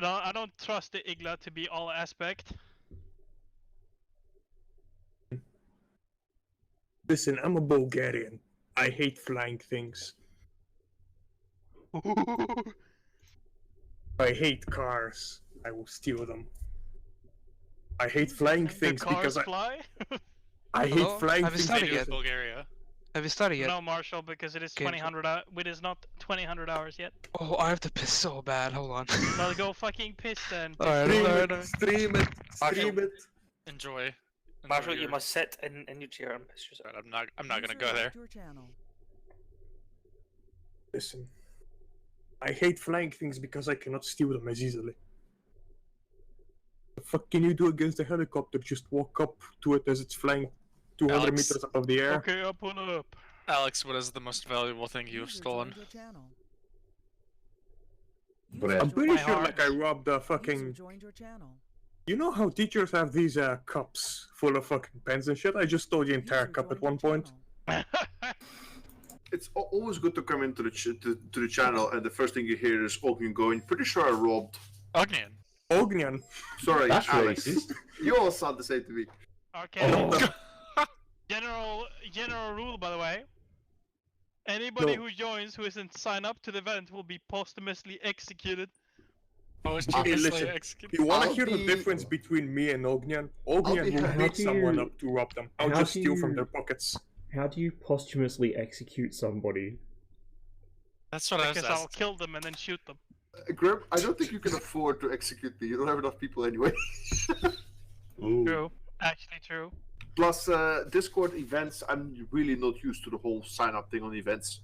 I don't trust the Igla to be all aspect. Listen, I'm a Bulgarian. I hate flying things. I hate cars. I will steal them. I hate flying things Do cars because fly? I hate Hello? flying Have you things. started because yet? Bulgaria. Have you started yet? No, Marshall, because it is Okay, 2000. It is not 2000 hours yet. Oh, I have to piss so bad. Hold on. Well, go fucking piss then. Alright, Stream alright, it, stream it, stream it. Enjoy. Marshall, your- you must sit in your chair and piss yourself. I'm not gonna go there. Listen, I hate flying things because I cannot steal them as easily. The fuck can you do against a helicopter? Just walk up to it as it's flying 200 Alex. meters above the air. Okay, up on up. Alex, what is the most valuable thing you've stolen? I'm pretty My sure heart. like I robbed a fucking... You know how teachers have these cups full of fucking pens and shit? I just stole the entire cup at one point. It's always good to come into to the channel and the first thing you hear is Ognian going, pretty sure I robbed. Ognian. Ognian. Sorry, That's Alex. racist. You all sound the same to me. Okay. Oh. General rule, by the way. Anybody No. who joins who isn't signed up to the event will be posthumously executed. Oh, it's Hey, geniusly listen. executed. You wanna I'll hear the be- difference between me and Ognian? I'll Ognian be will happy beat to- someone up to rob them. I'll how just do steal from you- their pockets. How do you posthumously execute somebody? That's what I was Because I'll asking. kill them and then shoot them. Grim, I don't think you can afford to execute me. You don't have enough people anyway. Ooh. True. Actually true. Plus, Discord events, I'm really not used to the whole sign up thing on events.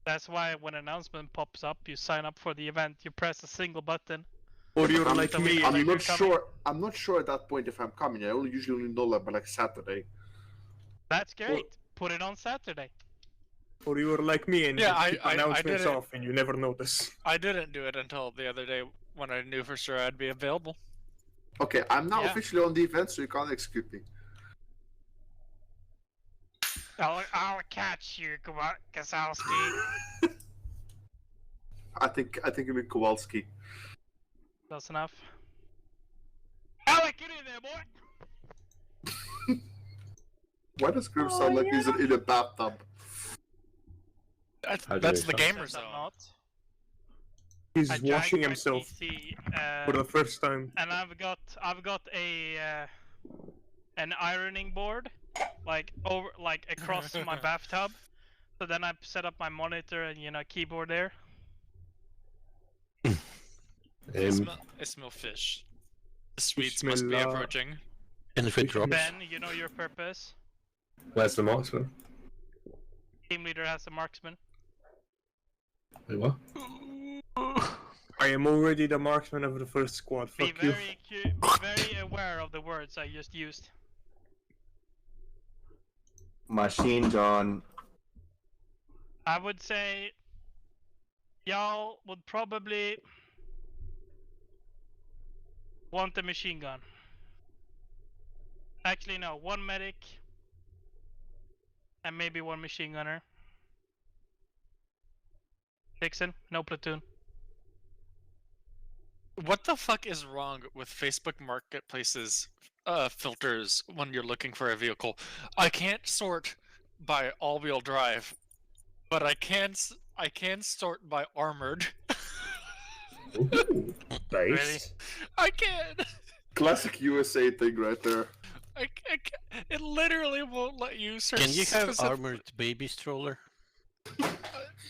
That's why when an announcement pops up, you sign up for the event. You press a single button. Or you're I'm, like me. I'm like not you're coming. sure. I'm not sure at that point if I'm coming. I usually know that by like Saturday. That's great. Put it on Saturday. Or you're like me and Yeah, you keep I announcements did it. off and you never notice. I didn't do it until the other day when I knew for sure I'd be available. Okay, I'm now Yeah. officially on the event, so you can't execute me. I'll catch you, Kazowski. I think you mean Kowalski. That's enough. Alec, get in there, boy! Why does Grim sound like he's in a bathtub? That's, How do that's you the sound? gamer Says I'm zone. not. He's I washing dragged my himself PC, for the first time. and I've got a an ironing board, like across my bathtub. So then I set up my monitor and keyboard there. I smell fish. The Swedes must be Bismillah. approaching. And if it drops, Ben, you know your purpose. Where's the marksman? Team leader has a marksman. Wait, what? I am already the marksman of the first squad. Be Fuck you. very aware of the words I just used. Machine gun. I would say y'all would probably want a machine gun. Actually, no, one medic and maybe one machine gunner. Dixon, no platoon. What the fuck is wrong with Facebook Marketplace's filters when you're looking for a vehicle? I can't sort by all-wheel drive, but I can sort by armored. Ooh, based. I can. Classic USA thing right there. It literally won't let you search. can you have specific- armored baby stroller?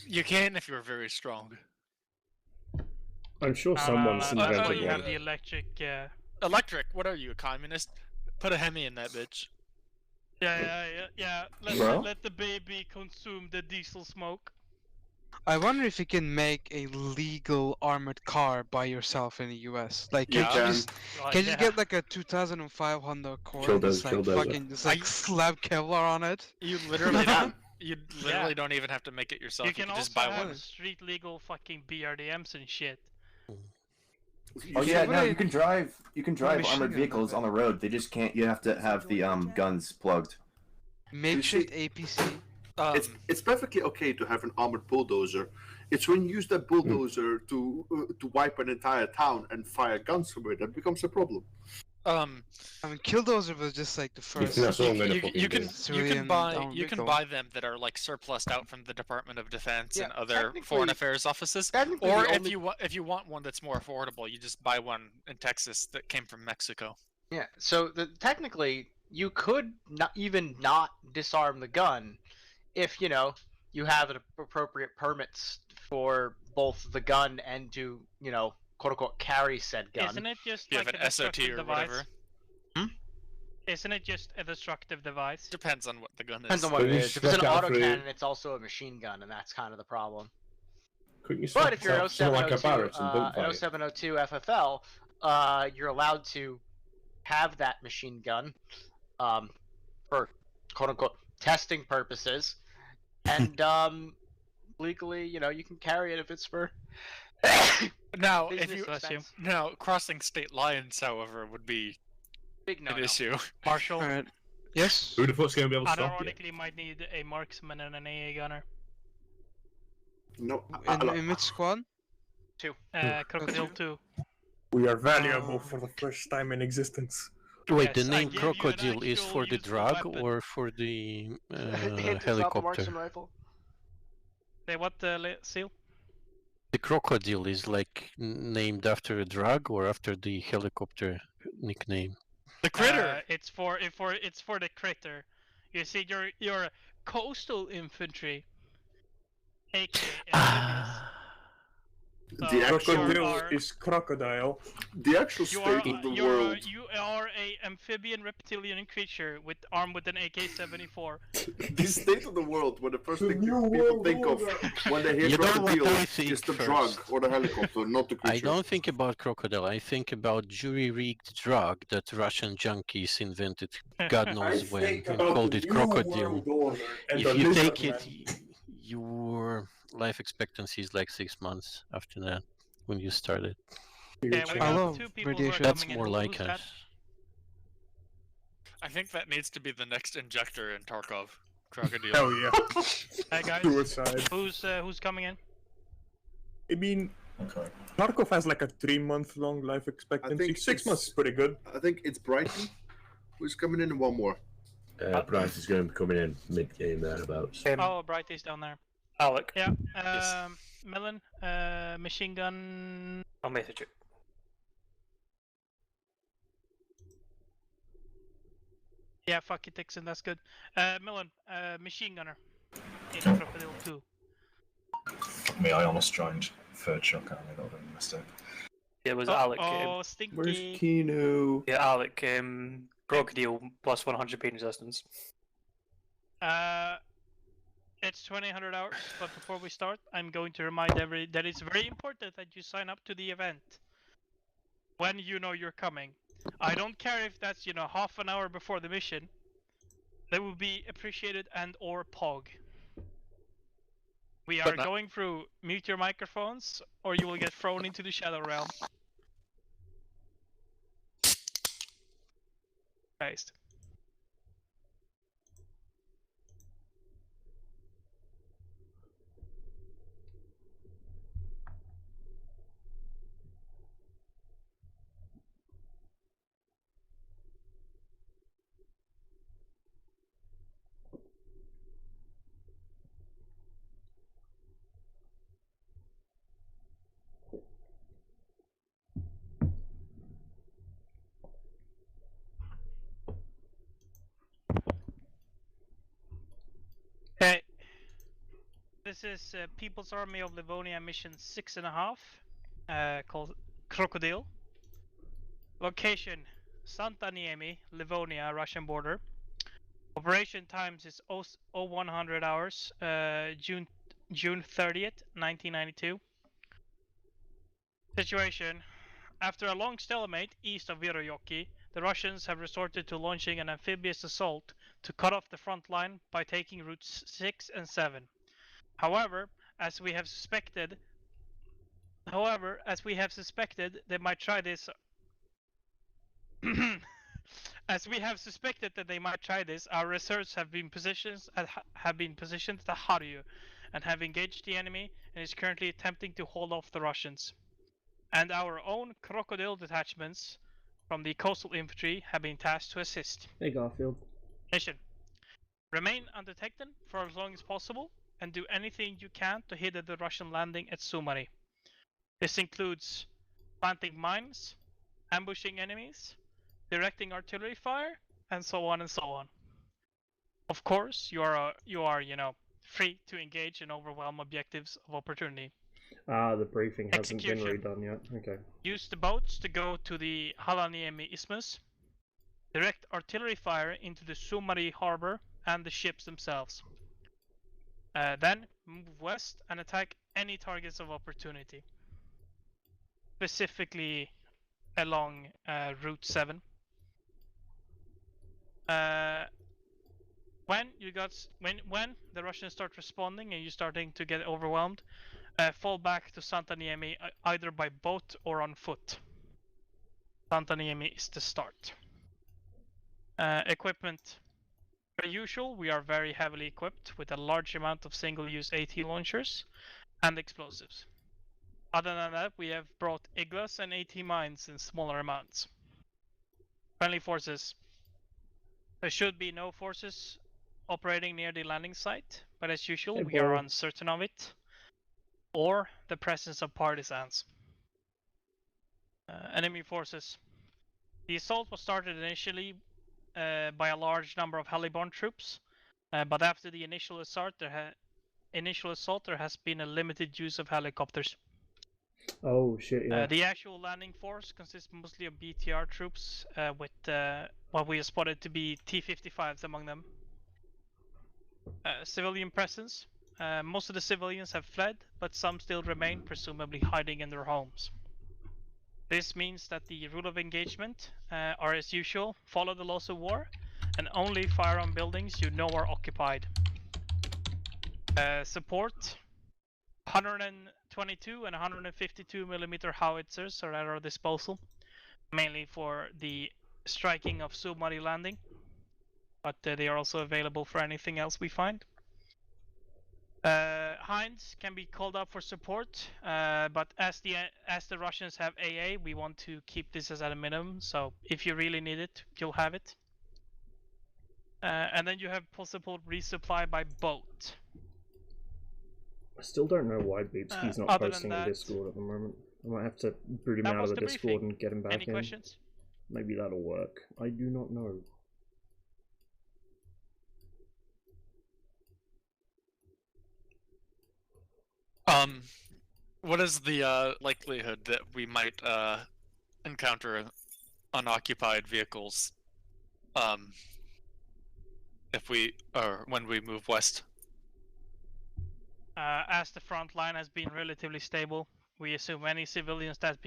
You can if you're very strong. I'm sure someone's I thought invented you have one. the electric. Electric. What are you, a communist? Put a Hemi in that bitch. Yeah. Bro? Let the baby consume the diesel smoke. I wonder if you can make a legal armored car by yourself in the US. Like, You can can. you, just, can you get like a 2005 Honda Accord and just like Killdozer. fucking just like slap Kevlar on it? You literally Yeah. don't. You literally don't even have to make it yourself. You can also just buy have one. street legal fucking BRDMs and shit. Oh yeah, What no, are- you can drive. You can drive machine armored gun vehicles like on the road. They just can't. You have to have the guns plugged. Makeshift APC. It's perfectly okay to have an armored bulldozer It's when you use that bulldozer to wipe an entire town and fire guns from it that becomes a problem. I mean, Killdozer was just like the first. that's all I'm gonna You fucking do. can buy them that are like surplused out from the Department of Defense and other foreign affairs offices. Or if you want one that's more affordable, you just buy one in Texas that came from Mexico. Yeah. So technically, you could not disarm the gun if you have an appropriate permits for both the gun and to quote unquote carry said gun. Isn't it just You like have a an SOT destructive or device? whatever. Isn't it just a destructive device? Depends on what the gun is. Depends on what But it you is. If it's an look out for autocannon, it. it's also a machine gun, and that's kind of the problem. Couldn't you But if you're an something like a 0702, Barrett and bump an fight? 0702 FFL, you're allowed to have that machine gun for quote unquote testing purposes, and legally, you can carry it if it's for. Now, business expense. crossing state lines, however, would be Big an no-no. issue. Marshall, Alright. Yes. Who the fuck's gonna be able to stop you? ironically, might need a marksman and an AA gunner. No, In which squad? Krokodyl 2. We are valuable for the first time in existence. Wait, Yes, the I name give you an Krokodyl is actual for the useful drug weapon. or for the Hint is not the helicopter? marksman rifle. Say what, Seal? The Krokodyl is like named after a drug or after the helicopter nickname? The critter. It's for the critter. You see, you're coastal infantry, aka amphibious. the So actual Crocodile is crocodile. the actual You state of the world. You are a amphibian reptilian creature armed with an AK-74. The state of the world, when the first The thing new people world think of order. when they hear You know what I crocodile think is the first? drug or the helicopter, not the creature. I don't think about crocodile. I think about jury-rigged drug that Russian junkies invented, God knows when, and called it crocodile. If you take it, your life expectancy is like 6 months after that, when you started. Yeah, we Hello, got 2 people who are radiation. That's coming in. more like Who's that? us. I think that needs to be the next injector in Tarkov. Krokodyl. Hell yeah. Hey guys, Suicide. who's coming in? I mean, Tarkov has like a 3-month-long life expectancy. think 6 it's- months is pretty good. I think it's Brighton who's coming in and one more. Bryce is going to be coming in mid-game thereabouts. Oh, Brighty's down there. Alec, Yeah. Yes. Melon, machine gun. I'll message you. Yeah, fuck it, Dixon. That's good. Melon, machine gunner. In Krokodyl 2. Fuck me, I almost joined third shotgun. I got a mistake. It was Alec. Oh, stinky. Where's Kino? Yeah, Alec. Krokodyl plus 100 pain resistance. It's 2000 hours, but before we start, I'm going to remind that it's very important that you sign up to the event when you know you're coming. I don't care if that's half an hour before the mission. That would be appreciated and or pog. We are going through mute your microphones, or you will get thrown into the shadow realm. Christ. Hey, this is People's Army of Livonia mission 6.5, called Krokodyl. Location, Santa Niemi, Livonia, Russian border. Operation times is 0100 hours, June 30th, 1992. Situation, after a long stalemate east of Virojoki, the Russians have resorted to launching an amphibious assault to cut off the front line by taking routes 6 and 7. However, as we have suspected, they might try this. As we have suspected that they might try this, our reserves have been positioned at Harju, and have engaged the enemy and is currently attempting to hold off the Russians. And our own Krokodyl detachments from the coastal infantry have been tasked to assist. Hey Garfield. Mission. Remain undetected for as long as possible and do anything you can to hinder the Russian landing at Sumari. This includes planting mines, ambushing enemies, directing artillery fire, and so on and so on. Of course, you are free to engage and overwhelm objectives of opportunity. The briefing hasn't been redone yet. Okay. Use the boats to go to the Halaniemi Isthmus. Direct artillery fire into the Sumari harbor and the ships themselves. Then move west and attack any targets of opportunity. Specifically along Route 7. When the Russians start responding and you're starting to get overwhelmed, fall back to Santaniemi either by boat or on foot. Santaniemi is the start. Equipment. Per usual, we are very heavily equipped with a large amount of single-use AT launchers and explosives. Other than that, we have brought Iglas and AT mines in smaller amounts. Friendly forces. There should be no forces operating near the landing site, but as usual, we are uncertain of it, or the presence of partisans. Enemy forces. The assault was started initially by a large number of heliborne troops, but after the initial assault, there has been a limited use of helicopters. Oh shit! Yeah. The actual landing force consists mostly of BTR troops, with what we have spotted to be T-55s among them. Civilian presence. Most of the civilians have fled, but some still remain, presumably hiding in their homes. This means that the rule of engagement are as usual, follow the laws of war, and only fire on buildings you know are occupied. Support. 122 and 152 millimeter howitzers are at our disposal, mainly for the striking of Sumari landing, but they are also available for anything else we find. Heinz can be called up for support, but as the Russians have AA, we want to keep this as at a minimum, so if you really need it, you'll have it. And then you have possible resupply by boat. I still don't know why Beepski's not posting in Discord at the moment. I might have to boot him out of the Discord and get him back in. Any questions? Maybe that'll work. I do not know. What is the likelihood that we might encounter unoccupied vehicles if we when we move west? As the front line has been relatively stable, we assume any civilians that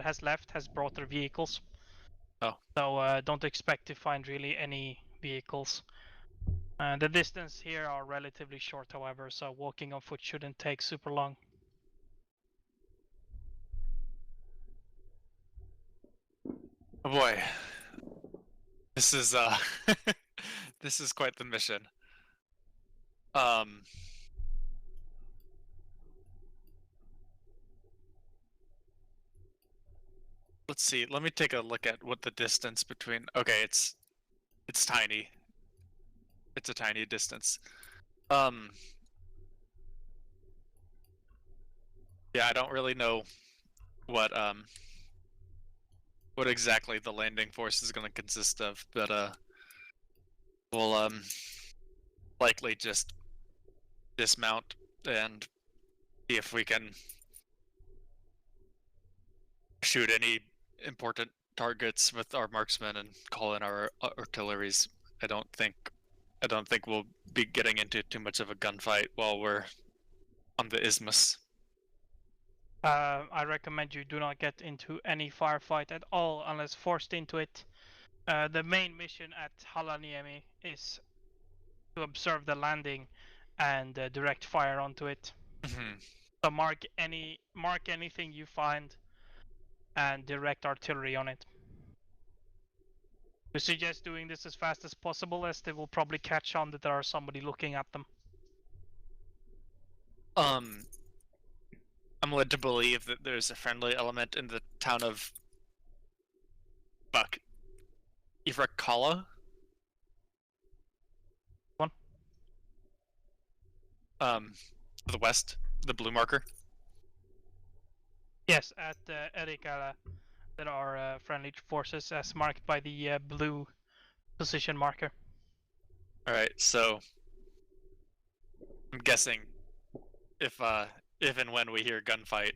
has left has brought their vehicles. Oh. So don't expect to find really any vehicles. The distance here are relatively short, however, so walking on foot shouldn't take super long. Oh boy, this is this is quite the mission. Let's see. Let me take a look at what the distance between. Okay, it's tiny. It's a tiny distance. Yeah, I don't really know what exactly the landing force is going to consist of, but we'll likely just dismount and see if we can shoot any important targets with our marksmen and call in our artilleries. I don't think we'll be getting into too much of a gunfight while we're on the isthmus. I recommend you do not get into any firefight at all unless forced into it. The main mission at Halaniemi is to observe the landing and direct fire onto it. So mark anything you find and direct artillery on it. We suggest doing this as fast as possible, as they will probably catch on that there are somebody looking at them. I'm led to believe that there's a friendly element in the town of Ivrakala. One. To the west, the blue marker. Yes, at Erikala, there are friendly forces as marked by the blue position marker. All right, so I'm guessing if and when we hear gunfighting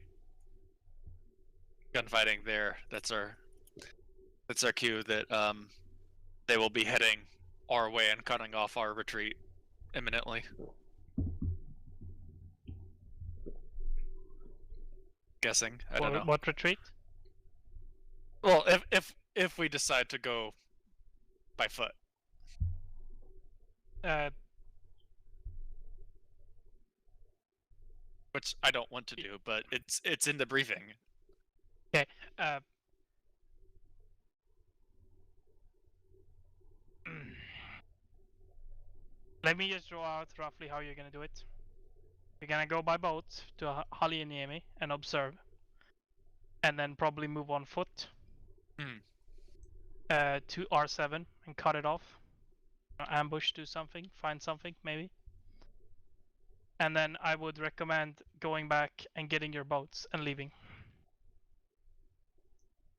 there, that's our cue that they will be heading our way and cutting off our retreat imminently. Guessing, I don't know. What retreat? Well, if we decide to go by foot. Which I don't want to do, but it's in the briefing. Okay. Let me just draw out roughly how you're gonna do it. You're gonna go by boat to Halieniemi and observe, and then probably move on foot to R7 and cut it off. Ambush, do something, find something maybe. And then I would recommend going back and getting your boats and leaving.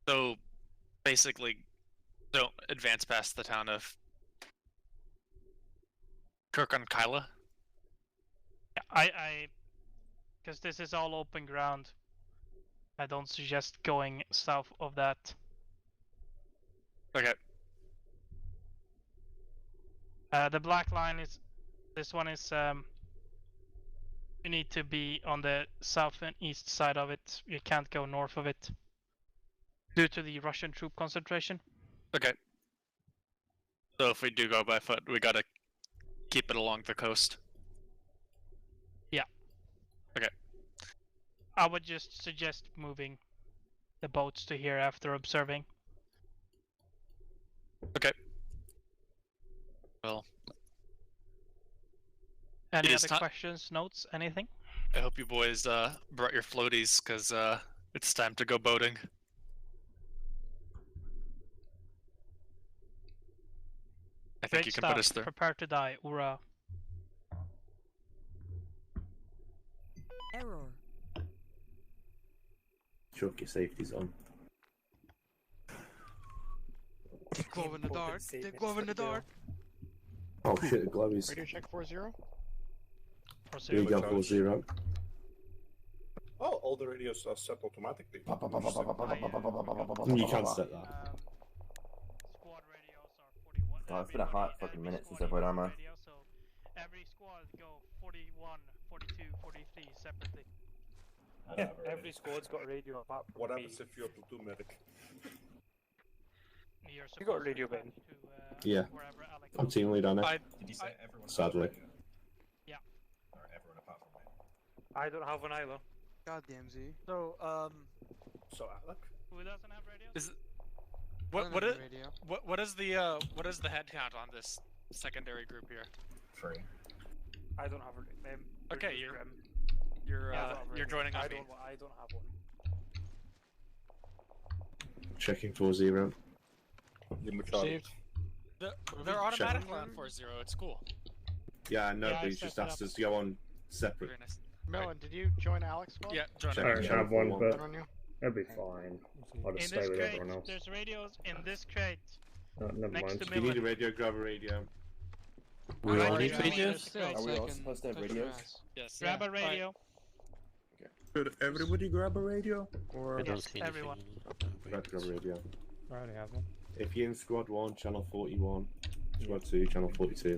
So basically, don't advance past the town of Krokodyl. I because this is all open ground, I don't suggest going south of that. Okay. The black line is, this one is, you need to be on the south and east side of it. You can't go north of it due to the Russian troop concentration. Okay. So if we do go by foot, we gotta keep it along the coast. Yeah. Okay. I would just suggest moving the boats to here after observing. Okay. Well. Any other questions, notes, anything? I hope you boys brought your floaties, because it's time to go boating. I think Great you can stuff. put us there. Prepare to die, Ura. Error. Chuck your safeties on. They glow in the dark. They glow in the dark. Oh shit, the glow is. Radio check 4-0. Here you go, 4-0. Oh, all the radios are set automatically. You can set that. Oh, it's been a hot fucking minute since I've played armor. So every squad go 41, 42, 43 separately. Yeah, every squad's got a radio apart from What me. happens if you're platoon medic? You got a radio, Ben? Yeah. I'm team lead on it. Did you say everyone? Sadly. Yeah. Or everyone apart from me? I don't have one either. Goddamn Z. So, So Alec? Who doesn't have radios? Is what is the head count on this secondary group here? 3. I don't have a Okay, you're joining on me. I don't have one. Checking 4-0. Received. They're automatically on 4-0. It's cool. Yeah, I know, Yeah, but he's just asked us to go on separate. Very nice. Melon, did you join Alex squad? Yeah, join I don't Channel have one, 4-1. but On you? that'll be fine. I'll just In stay this with crate, everyone else. there's radios in this crate. Never next mind. to If you need a radio, grab a radio. We all Alright, need yeah, radios? Are we all supposed to have radios? Yes. Grab a radio. Should everybody grab a radio? Or I don't Yes, see anything. everyone. Grab a radio. I already have one. If you're in squad 1, channel 41. Squad 2, channel 42.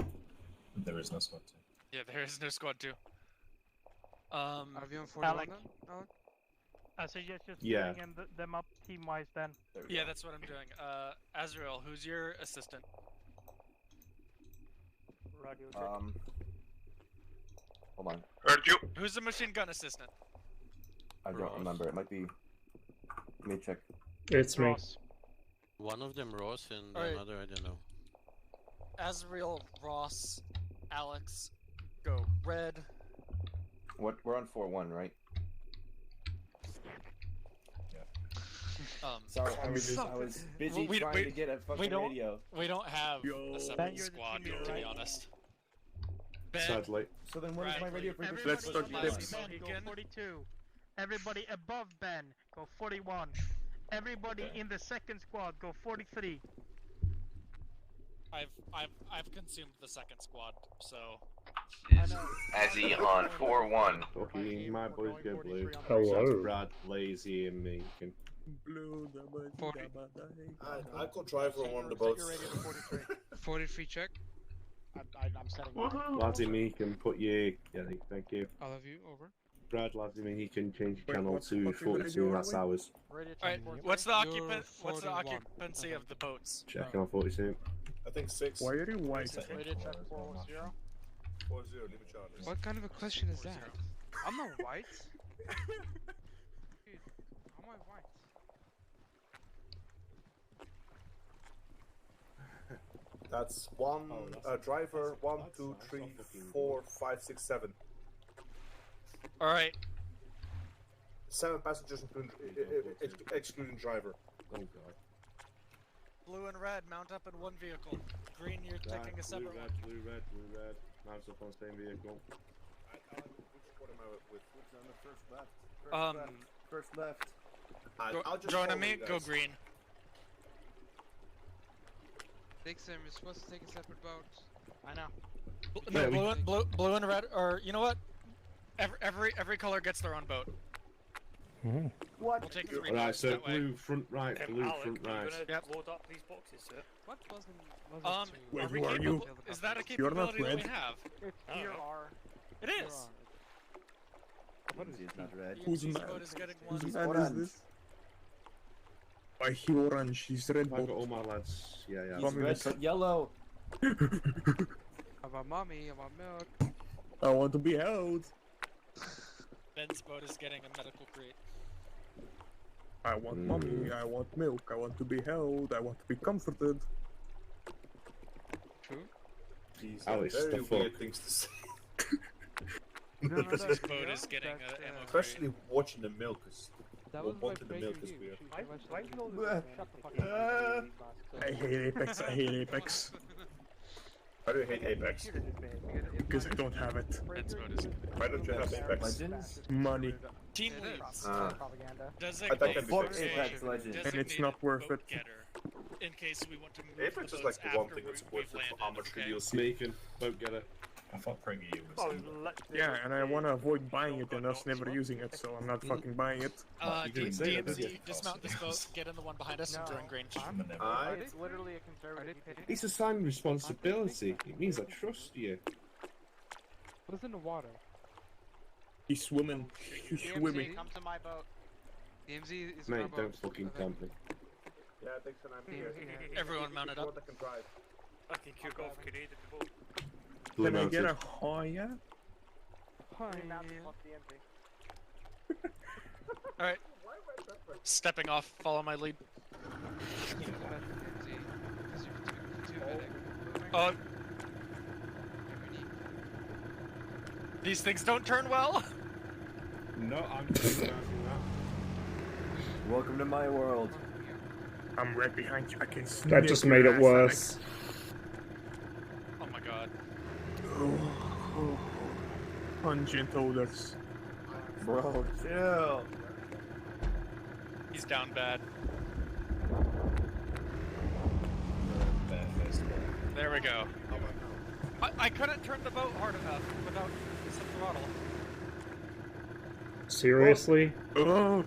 There is no squad 2. Yeah, there is no squad 2. Are we on 41 Alec. then? Alec? I suggest just Yeah. bringing them up team-wise then. Yeah, that's what I'm doing. Azrael, who's your assistant? Radio check. Hold on. Heard you. Who's the machine gun assistant? I don't remember. It might be. Let me check. It's me. Ross. One of them Ross and Alright. another I don't know. Azrael, Ross, Alex, go red. What? We're on 4-1, right? Sorry, I was busy trying to get a fucking radio. We don't have a separate squad, to be honest. Sadly. So then what is my radio frequency? Let's start tips. Ben, go 42. Everybody above Ben, go 41. Everybody in the second squad, go 43. I've consumed the second squad, so. Azzy on 4-1. Fucking my boys go blue. Hello. Brad, Lazy, and me. Can... Blue, I could try for one of the boats. 43 check. I'm setting. Lazy, me can put you. Yeah, thank you. All of you over. Brad, Lazy, me, he can change channel to 42. That's ours. Alright, what's the occupancy of the boats? Checking on 42. I think 6. Why are you white? Radio check 40. 40, leave a charge. What kind of a question is that? I'm not white. Dude, how am I white? That's one driver. 1, 2, 3, 4, 5, 6, 7. All right. 7 passengers, excluding driver. Oh god. Blue and red, mount up in one vehicle. Green, you're taking a separate one. Blue, red. Mount up on the same vehicle. What am I with? What's on the first left? First left. I'll just Join follow me, you guys. go green. Dixon, you're supposed to take a separate boat. I know. No, blue and red, or you know what? Every color gets their own boat. What? We'll take 3 Alright, boats so that way. blue front right, blue Alec, front are you right. gonna Yep. load up these boxes, sir? What wasn't Wait, are we who are you? capable? Is that a You're not capability that we red. have? It's Oh. here are. It is. It's not red. Who's This mad? boat is getting Whose one. man is Orange. this? I hear orange, he's red I've got bot. all my lads. Yeah. He's red but yellow. I want mommy, I want milk. I want to be held. Ben's boat is getting a medical crate. I want mommy, I want milk, I want to be held, I want to be comforted. True. These Alex, are very the weird fuck? things to say. This boat is getting an ammo crate. Especially watching the milk. Wanting the milk is weird. Why do you all this? Shut the fuck up. I hate Apex, I hate Apex. Why do you hate Apex? Because I don't have it. Ben's boat is Why don't you have Apex? Legends? Money. team leads. Propaganda. I thought that'd be Fuck fixed. Apex Legends. And it's not worth it. In case we want to move Apex the is boats like the one after thing that's we've worth it for landed, how much okay? DLC. Sneaking, don't get it. I thought PragerU was. Oh, Yeah, and I want to avoid buying it and us never using it, so I'm not fucking buying it. You didn't say that, did you? Dismount this boat, get in the one behind us, and during range. It's literally a conservative. It's assigned responsibility. It means I trust you. What's in the water? He's swimming. He's swimming. Come to my boat. DMZ is Mate, my boat. don't fucking tempt me. Yeah, thanks, and I'm here. Everyone mounted up. I can drive. I can kick off grenade in the boat. Blue Can I get mounted. a higher? Alright. Stepping off, follow my lead. Oh. These things don't turn well. No, I'm just announcing that. Welcome to my world. I'm right behind you. I can snip That just your made it ass, worse. Oh my god. Oh, pungent odors. Bro, chill. He's down bad. There we go. I couldn't turn the boat hard enough without some throttle. Seriously? Oh,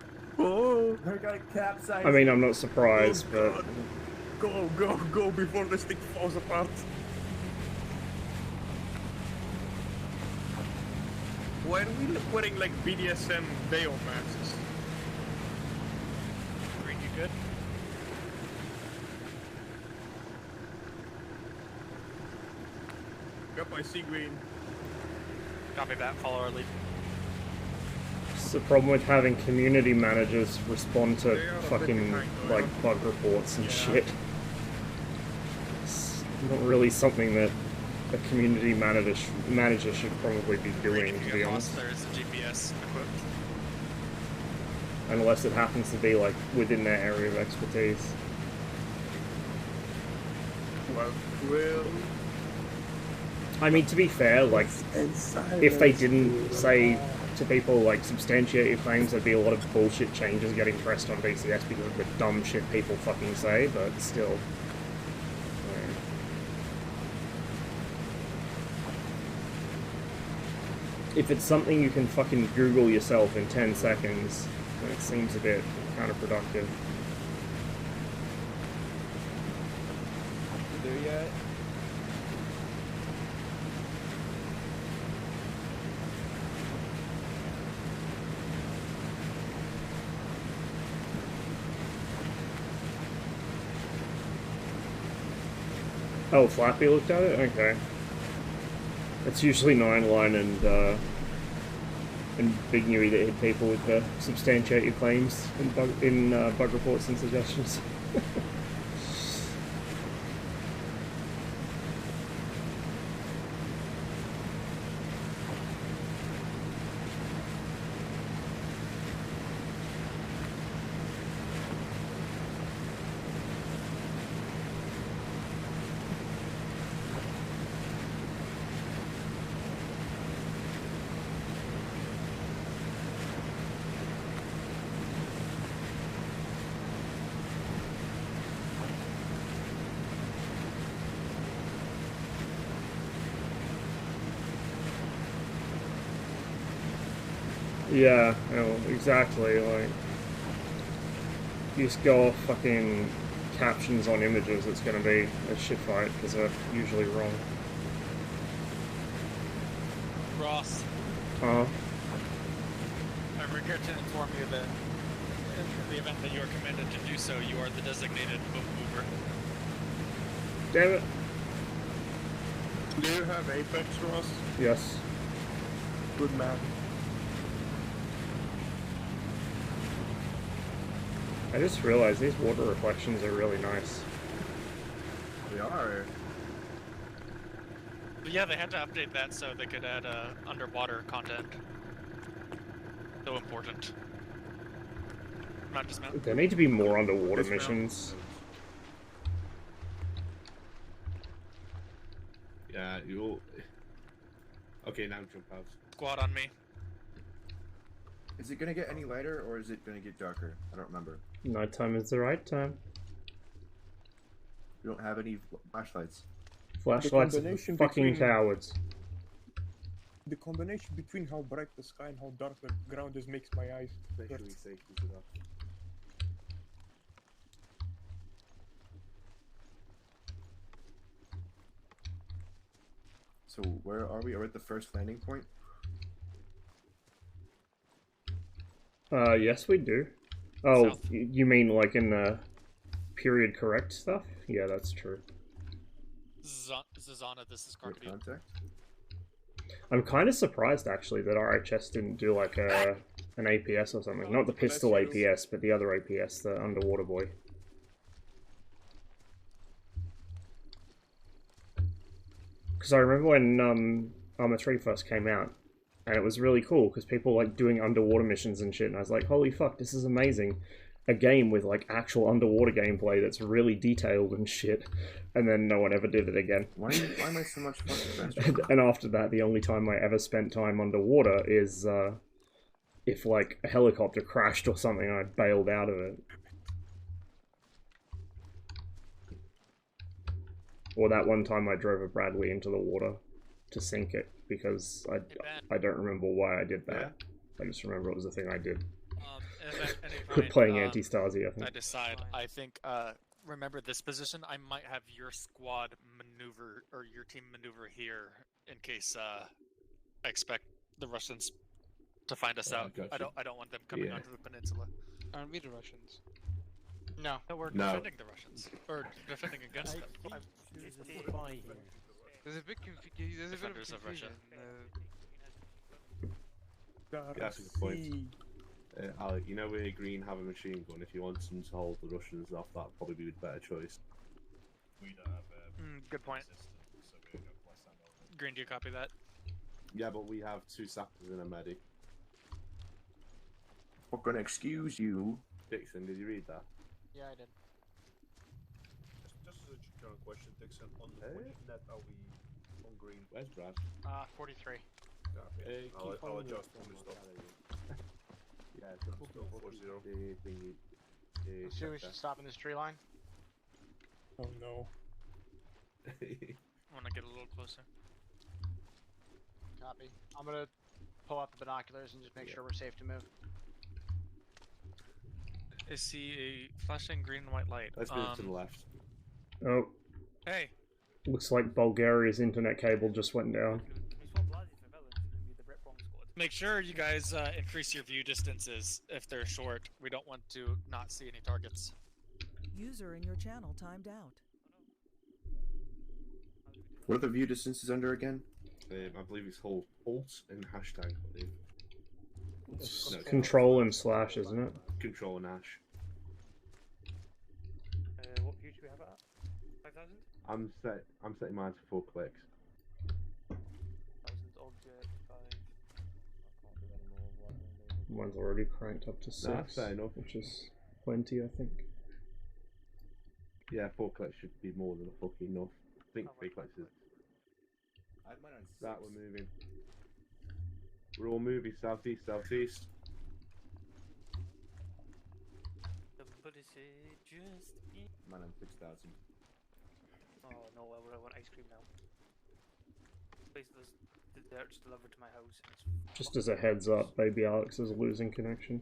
I got capsized. I mean, I'm not surprised, but Go before this thing falls apart. Why are we wearing like BDSM veil masks? Green, you good? Yep, I see green. Copy that, follow our lead. it's the problem with having community managers respond to They are a bit fucking behind, though, like yeah. bug reports and Yeah. shit. It's not really something that a community manager should probably be doing, to be honest. There is a GPS equipped. Unless it happens to be like within their area of expertise. Well, I mean, to be fair, like, if they didn't say to people, like, substantiate your claims, there'd be a lot of bullshit changes getting pressed on BCS because of the dumb shit people fucking say, but still. If it's something you can fucking Google yourself in 10 seconds, then it seems a bit counterproductive. There yet? Oh, Flappy looked at it? Okay. It's usually 9line and Big Newy that hit people with the substantiate your claims in bug reports and suggestions. Yeah, no, exactly, like, you just go off fucking captions on images, it's gonna be a shit fight, because they're usually wrong. Ross, Uh-huh. I'm regret to inform you that in the event that you are commanded to do so, you are the designated book mover. Damn it. do you have Apex, Ross? Yes. Good man. I just realized these water reflections are really nice. They are. But yeah, they had to update that so they could add underwater content. So important. Not just mountain. There need to be more underwater missions. Yeah, you'll... Okay, now jump out. Squad on me. Is it gonna get any lighter or is it gonna get darker? I don't remember. Nighttime is the right time. We don't have any flashlights. Flashlights are fucking cowards. The combination between how bright the sky and how dark the ground is makes my eyes hurt. Especially safety enough. So where are we? Are we at the first landing point? Yes we do. Oh, you mean like in the period correct stuff? Yeah, that's true. Zazana, this is Krokodyl. I'm kind of surprised actually that RHS didn't do like an APS or something. Not the pistol APS, but the other APS, the underwater boy. Because I remember when Arma 3 first came out, and it was really cool because people like doing underwater missions and shit, and I was like, holy fuck, this is amazing. A game with like actual underwater gameplay that's really detailed and shit, and then no one ever did it again. Why am I so much fun? And after that, the only time I ever spent time underwater is if like a helicopter crashed or something, I bailed out of it. Or that one time I drove a Bradley into the water to sink it, because I don't remember why I did that. I just remember it was a thing I did. Playing anti-Stasi, I think. I decide. I think, remember this position, I might have your squad maneuver, or your team maneuver here, in case, I expect the Russians to find us out. I don't want them coming onto the peninsula. Aren't we the Russians? No, we're defending the Russians. Or defending against them. There's a bit Defenders of confusion. Yeah, that's a good point. Alec, you know where Green have a machine gun? If you want them to hold the Russians off, that'd probably be a better choice. We don't have good point. So we're going to West End Green, do you copy that? Yeah, but we have 2 sappers and a medic. We're gonna excuse you. Dixon, did you read that? Yeah, I did. Just as a general question, Dixon, on which net are we on green? Where's Brad? 43. Copy. I'll adjust when we stop. Yeah, I'm still 4-0. So we should stop in this tree line? Oh no. I want to get a little closer. Copy. I'm gonna pull out the binoculars and just make sure we're safe to move. I see a flashing green and white light. Let's move to the left. Oh. Hey. Looks like Bulgaria's internet cable just went down. Make sure you guys increase your view distances if they're short. We don't want to not see any targets. User in your channel timed out. What are the view distances under again? I believe it's alt and hashtag, I believe. It's control and slash, isn't it? Control and hash. What view do we have at? 5,000? I'm setting mine to 4 clicks. 1,000 odd, 5. Mine's already cranked up to 6, That's fair enough. which is plenty, I think. Yeah, 4 clicks should be more than fucking enough. I think 3 clicks is. I have mine on 6. That we're moving. We're all moving southeast, southeast. Somebody say just eat. Mine on 6,000. Oh no, I want ice cream now. Basically, the dessert's delivered to my house. And it's Just as a heads up, baby Alex is losing connection.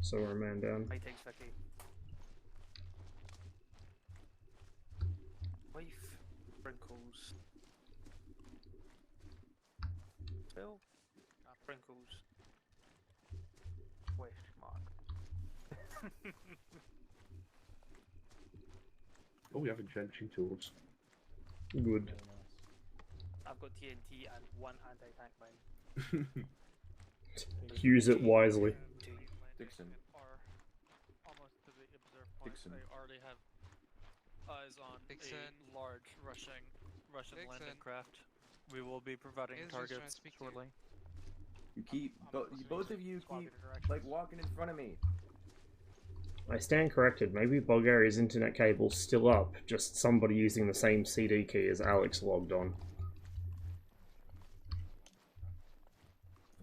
So we're a man down. my thanks, Vicky. Wife, sprinkles. Phil, sprinkles. Question mark. Oh, we have entrenching tools. Good. I've got TNT and 1 anti-tank mine. Use it wisely. Dixon. Are almost to the observe point. Dixon. They already have eyes on Dixon. a large Russian Dixon. landing craft. We will be providing Israel's trying to targets speak to you. shortly. You keep, both of you keep, like, walking in front of me. I stand corrected. Maybe Bulgaria's internet cable's still up, just somebody using the same CD key as Alex logged on.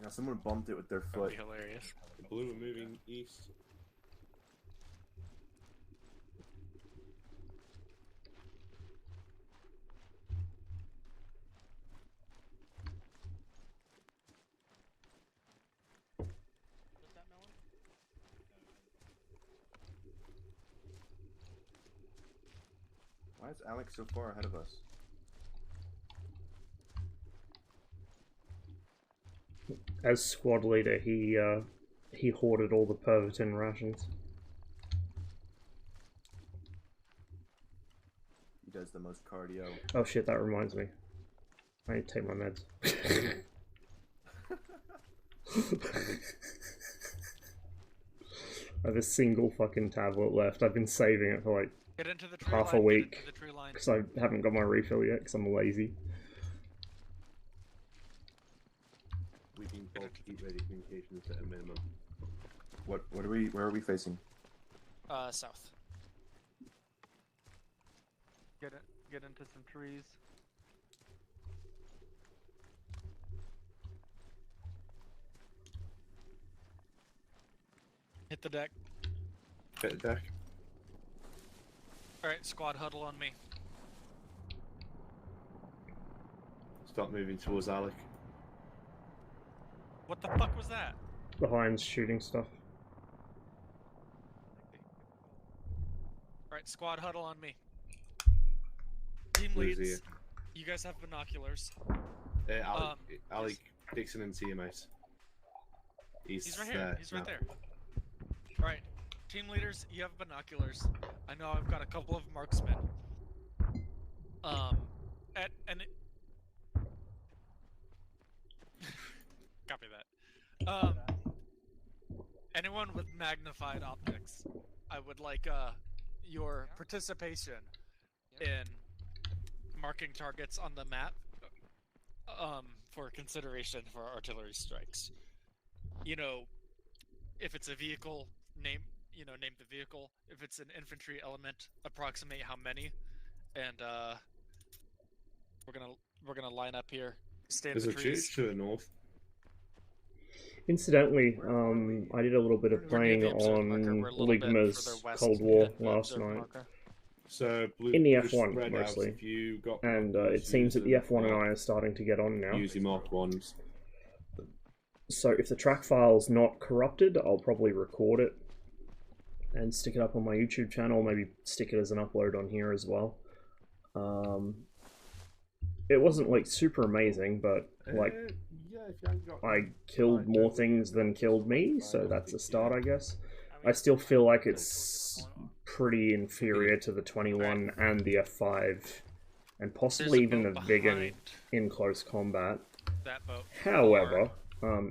Now someone bumped it with their That'd foot. be hilarious. Blue, we're moving east. Why is Alex so far ahead of us? As squad leader, he hoarded all the Pervitin rations. He does the most cardio. Oh shit, that reminds me. I need to take my meds. I have a single fucking tablet left. I've been saving it for like Get into the tree half line, a week. Get into the tree line. Because I haven't got my refill yet, because I'm lazy. We can both keep radio communications at a minimum. Where are we facing? South. Get into some trees. Hit the deck. Hit the deck. Alright, squad huddle on me. Start moving towards Alec. What the fuck was that? Behind's shooting stuff. Alright, squad huddle on me. Team Blue's leads. here. You guys have binoculars. Alec, Dixon and TMS. He's right here. He's right there. Alright, team leaders, you have binoculars. I know I've got a couple of marksmen. Copy that. Anyone with magnified optics, I would like your participation in marking targets on the map for consideration for artillery strikes. You know, if it's a vehicle, name the vehicle. If it's an infantry element, approximate how many, and we're gonna line up here. Stay in There's the a trees. church to the north. Incidentally, I did a little bit of playing on Ligma's Cold War last night. So in the just F1 spread out mostly, if you got and markers, it seems that the use F1 and them I are starting to get on now. Use your mark ones. So if the track file's not corrupted, I'll probably record it and stick it up on my YouTube channel, maybe stick it as an upload on here as well. It wasn't like super amazing, but like yeah, if you haven't got I killed more things than killed me, so that's a start, I guess. I still feel like it's pretty inferior to the 21 and the F5, and possibly even the Viggen in close combat. That boat. However,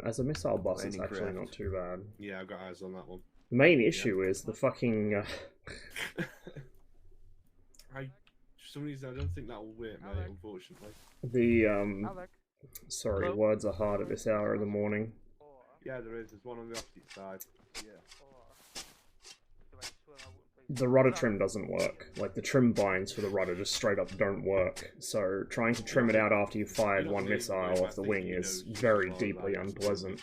as a missile bus, it's actually not too bad. Yeah, I've got eyes on that one. The main issue is the fucking... For some reason, I don't think that will work, mate, unfortunately. The, sorry, words are hard at this hour of the morning. Yeah, there is. There's one on the opposite side. Yeah. The rudder trim doesn't work. Like, the trim binds for the rudder just straight up don't work. So, trying to trim it out after you've fired one missile off the wing is very deeply unpleasant.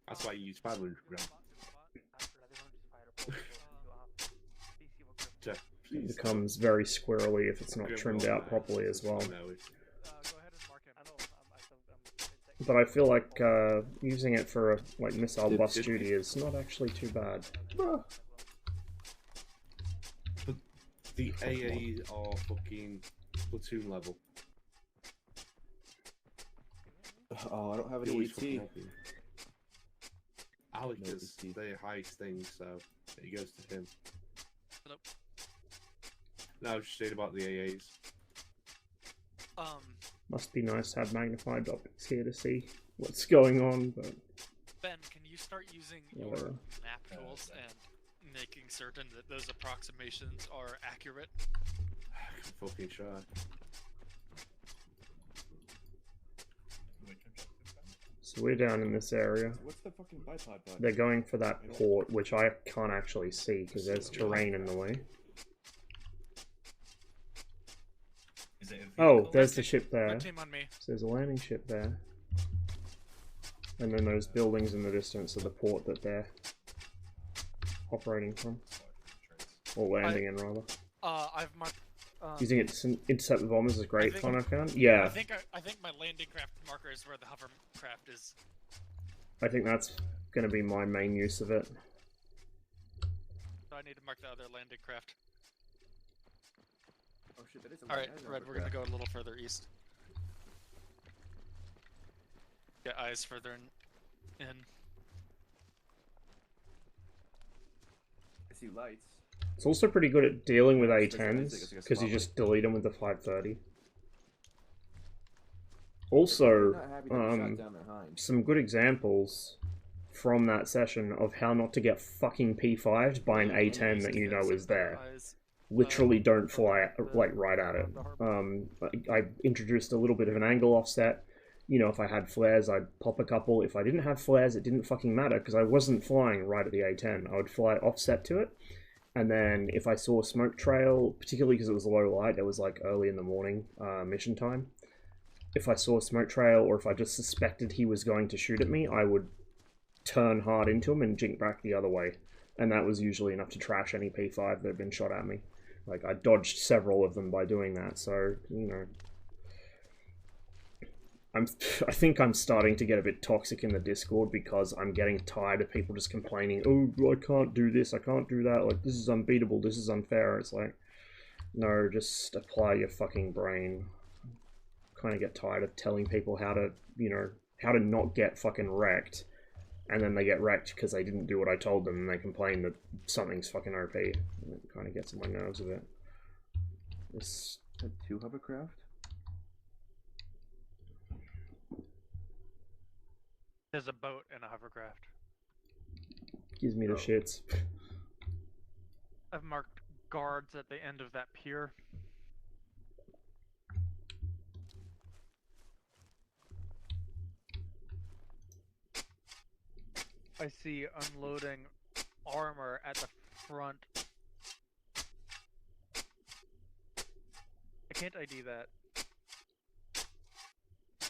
That's why you use 500 grams. It becomes very squirrely if it's not trimmed out properly as well. But I feel like using it for like missile bus duty is not actually too bad. But the AAs are fucking platoon level. Oh, I don't have any AT. Alec is the highest thing, so it goes to him. Hello. No, I was just saying about the AAs. Must be nice to have magnified optics here to see what's going on, but... Ben, can you start using your map tools and making certain that those approximations are accurate? I can fucking try. So we're down in this area. What's the fucking bipod button? They're going for that port, which I can't actually see because there's terrain in the way. Oh, there's the ship there. So there's a landing ship there. And then those buildings in the distance are the port that they're operating from. Or landing in, rather. I've marked... Using it to intercept the bombers is great fun, I found. Yeah. I think my landing craft marker is where the hovercraft is. I think that's going to be my main use of it. So I need to mark the other landing craft. Oh shit, that is a Alright, Red, we're gonna go a little further east. Get eyes further in. I see lights. It's also pretty good at dealing with A10s, because you just delete them with the 530. Also, some good examples from that session of how not to get fucking P5'd by an A10 that you know is there. Literally don't fly like right at it. I introduced a little bit of an angle offset. You know, if I had flares, I'd pop a couple. If I didn't have flares, it didn't fucking matter because I wasn't flying right at the A10. I would fly offset to it. And then if I saw a smoke trail, particularly because it was low light, it was like early in the morning mission time. If I saw a smoke trail or if I just suspected he was going to shoot at me, I would turn hard into him and jink back the other way. And that was usually enough to trash any P5 that had been shot at me. Like, I dodged several of them by doing that, so, you know. I think I'm starting to get a bit toxic in the Discord because I'm getting tired of people just complaining, oh, I can't do this, I can't do that, like, this is unbeatable, this is unfair. It's like, no, just apply your fucking brain. Kind of get tired of telling people how to, you know, how to not get fucking wrecked. And then they get wrecked because they didn't do what I told them and they complain that something's fucking OP. And it kind of gets on my nerves a bit. This... Two hovercraft? There's a boat and a hovercraft. Gives me the shits. I've marked guards at the end of that pier. I see unloading armor at the front. I can't ID that.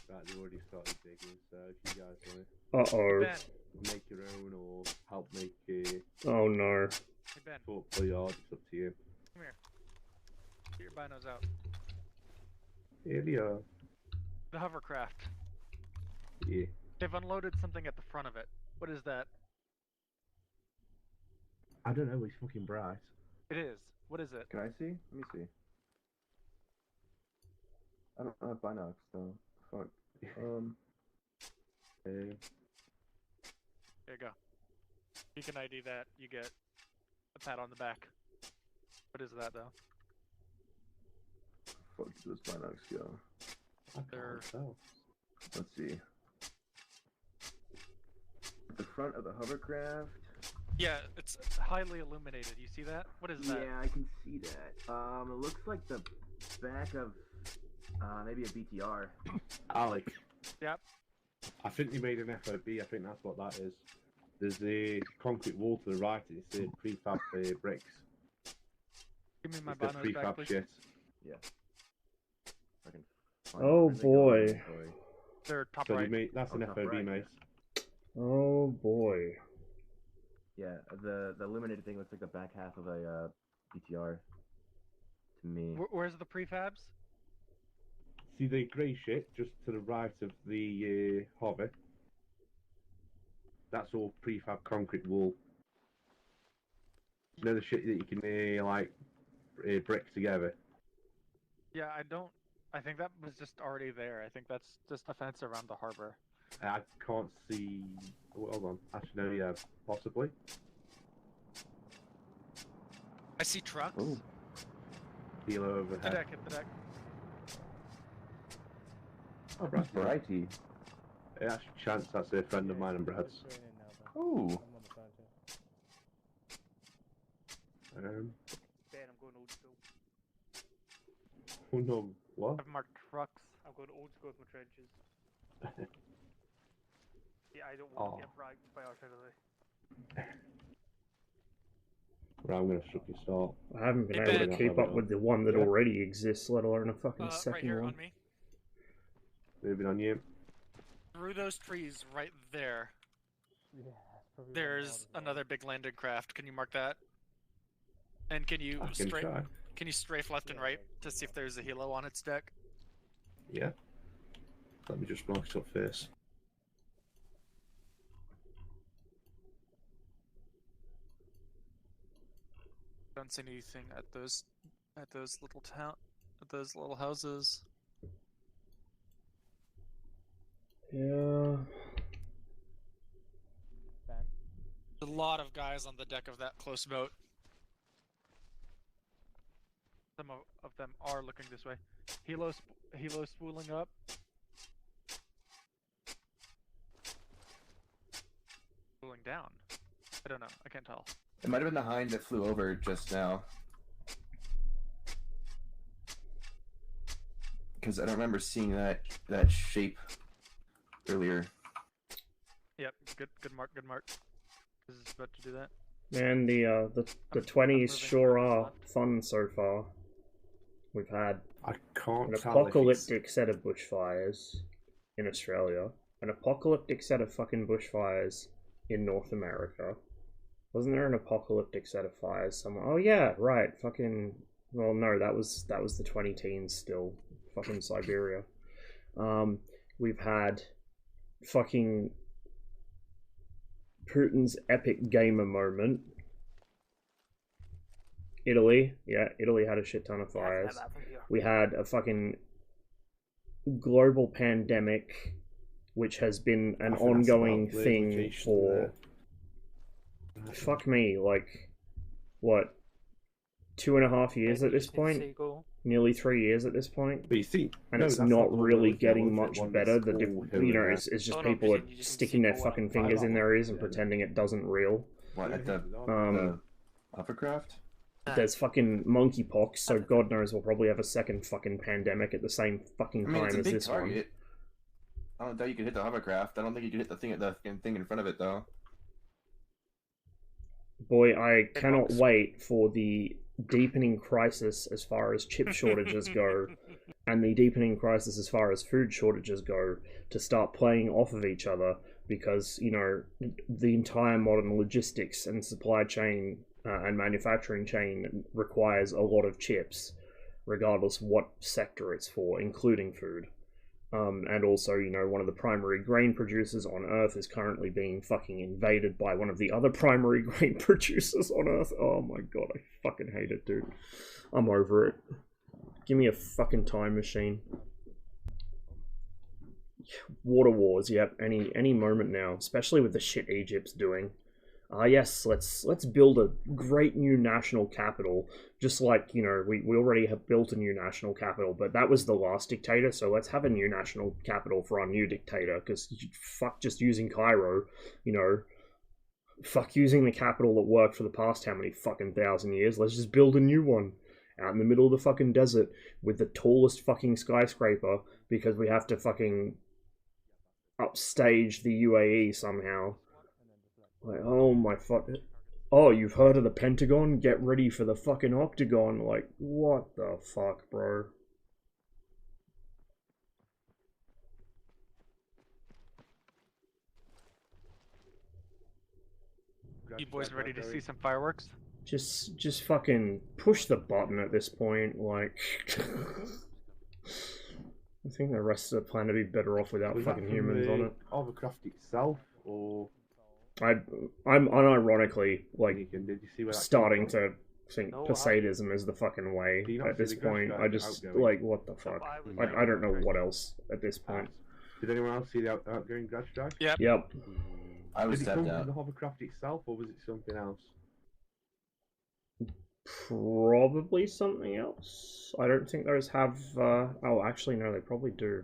Right, they already started digging, so if you guys want Uh-oh. Ben. to make your own or help make a Oh no. Hey Ben, football yard, it's up to you. come here. Get your binos out. Here we are. The hovercraft. Yeah. They've unloaded something at the front of it. What is that? I don't know, it's fucking bright. It is. What is it? Can I see? Let me see. I don't have binocs, so fuck. There you go. You can ID that. You get a pat on the back. What is that though? Fuck does binocs go? They're... Let's see. At the front of the hovercraft. Yeah, it's highly illuminated. You see that? What is that? Yeah, I can see that. It looks like the back of maybe a BTR. Alec. Yep. I think they made an FOB, I think that's what that is. There's a concrete wall to the right, it's a prefab bricks. Give me my It's the binos back, prefab please. shit. Yeah. Oh boy. They're top So right. that's an top FOB, right, mate. Oh boy. Yeah, the illuminated thing looks like the back half of a BTR to me. Where's the prefabs? See the grey shit just to the right of the hover? That's all prefab concrete wall. You know the shit that you can like brick together? Yeah, I think that was just already there. I think that's just a fence around the harbor. I can't see. Oh, hold on. Actually, no, yeah, possibly. I see trucks. Ooh. Kilo Hit overhead. the deck, hit the deck. Oh, Brad's right. Righty. Yeah, actually, chance that's a friend of mine and Brad's. Ooh. Ben, I'm going old school. Oh no, what? I've marked trucks. I'm going old school with my trenches. Yeah, I don't want to get fragged by artillery. Right, I'm gonna shoot your start. I haven't been Hey, able Ben. to keep up with the one that Yeah. already exists, let alone a fucking Right second here one. on me. Moving on you. Through those trees right there. There's another big landing craft. Can you mark that? And can you I can try. can you strafe left and right to see if there's a helo on its deck? Yeah. Let me just mark it up first. Don't see anything at those little houses. Yeah. There's a lot of guys on the deck of that close boat. Some of them are looking this way. Helo spooling up. Spooling down. I don't know. I can't tell. It might have been the hind that flew over just now. Because I don't remember seeing that shape earlier. Yep. Good mark. Good mark. This is about to do that. Man, the 20s sure are fun so far. We've had I can't an tell if apocalyptic set of bushfires in Australia, an apocalyptic set of fucking bushfires in North America. Wasn't there an apocalyptic set of fires somewhere? Oh yeah, right. Fucking. Well, no, that was the 20 teens still. Fucking Siberia. We've had fucking Putin's epic gamer moment. Italy, yeah, Italy had a shit ton of fires. We had a fucking global pandemic, which has been an ongoing thing for, fuck me, like, what, 2.5 years at this point? Nearly 3 years at this point? But you see, and no, it's that's not the one really that was getting there, much one better. that's called You know, Hillary. it's just people are sticking their fucking fingers in their ears and pretending it doesn't reel. What, at the hovercraft? There's fucking monkeypox, so God knows we'll probably have a second fucking pandemic at the same fucking I mean, time it's a as big this target. I don't doubt you could hit the hovercraft. I don't think you could hit the thing in front of it, though. Boy, I cannot wait for the deepening crisis as far as chip shortages go, and the deepening crisis as far as food shortages go, to start playing off of each other, because, you know, the entire modern logistics and supply chain and manufacturing chain requires a lot of chips, regardless what sector it's for, including food. And also, you know, one of the primary grain producers on Earth is currently being fucking invaded by one of the other primary grain producers on Earth. Oh my god, I fucking hate it, dude. I'm over it. Give me a fucking time machine. Water wars, yep, any moment now, especially with the shit Egypt's doing. Yes, let's build a great new national capital, just like, you know, we already have built a new national capital, but that was the last dictator, so let's have a new national capital for our new dictator, because fuck just using Cairo, you know, fuck using the capital that worked for the past how many fucking 1,000 years, let's just build a new one, out in the middle of the fucking desert, with the tallest fucking skyscraper, because we have to fucking upstage the UAE somehow. Like, oh my fuck. Oh, you've heard of the Pentagon? Get ready for the fucking Octagon. Like, what the fuck, bro? You boys ready to see some fireworks? Just fucking push the button at this point, like... I think the rest of the planet would be better off without fucking humans on it. Hovercraft itself, or... I'm unironically, like, starting to think Poseidism is the fucking way at this point. I just, like, what the fuck? I don't know what else at this point. Did anyone else see the outgoing grass drive? Yep. I was Did it stepped come out. from the hovercraft itself, or was it something else? Probably something else. I don't think those have, oh, actually, no, they probably do.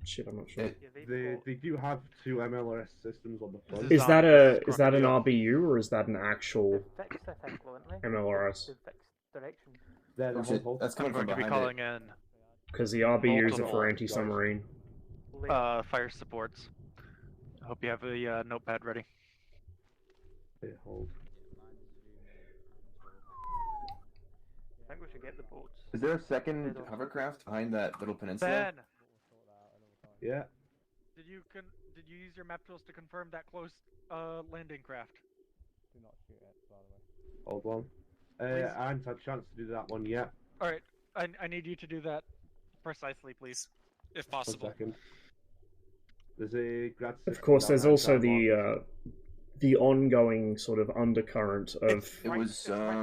Shit, I'm not sure. They do have 2 MLRS systems on the front. Is that an RBU or is that an actual MLRS? That's coming from behind calling in Because the RBUs are for anti-submarine. fire supports. I hope you have a notepad ready. Hold. I think we should get the boats. Is there a second hovercraft behind that little peninsula? Ben! Yeah. Did you use your map tools to confirm that close landing craft? Do not shoot it, by the way. Hold on. I haven't had a chance to do that one yet. Alright, I need you to do that precisely, please. If possible. 1 second. There's a grad Of course, there's also the ongoing sort of undercurrent of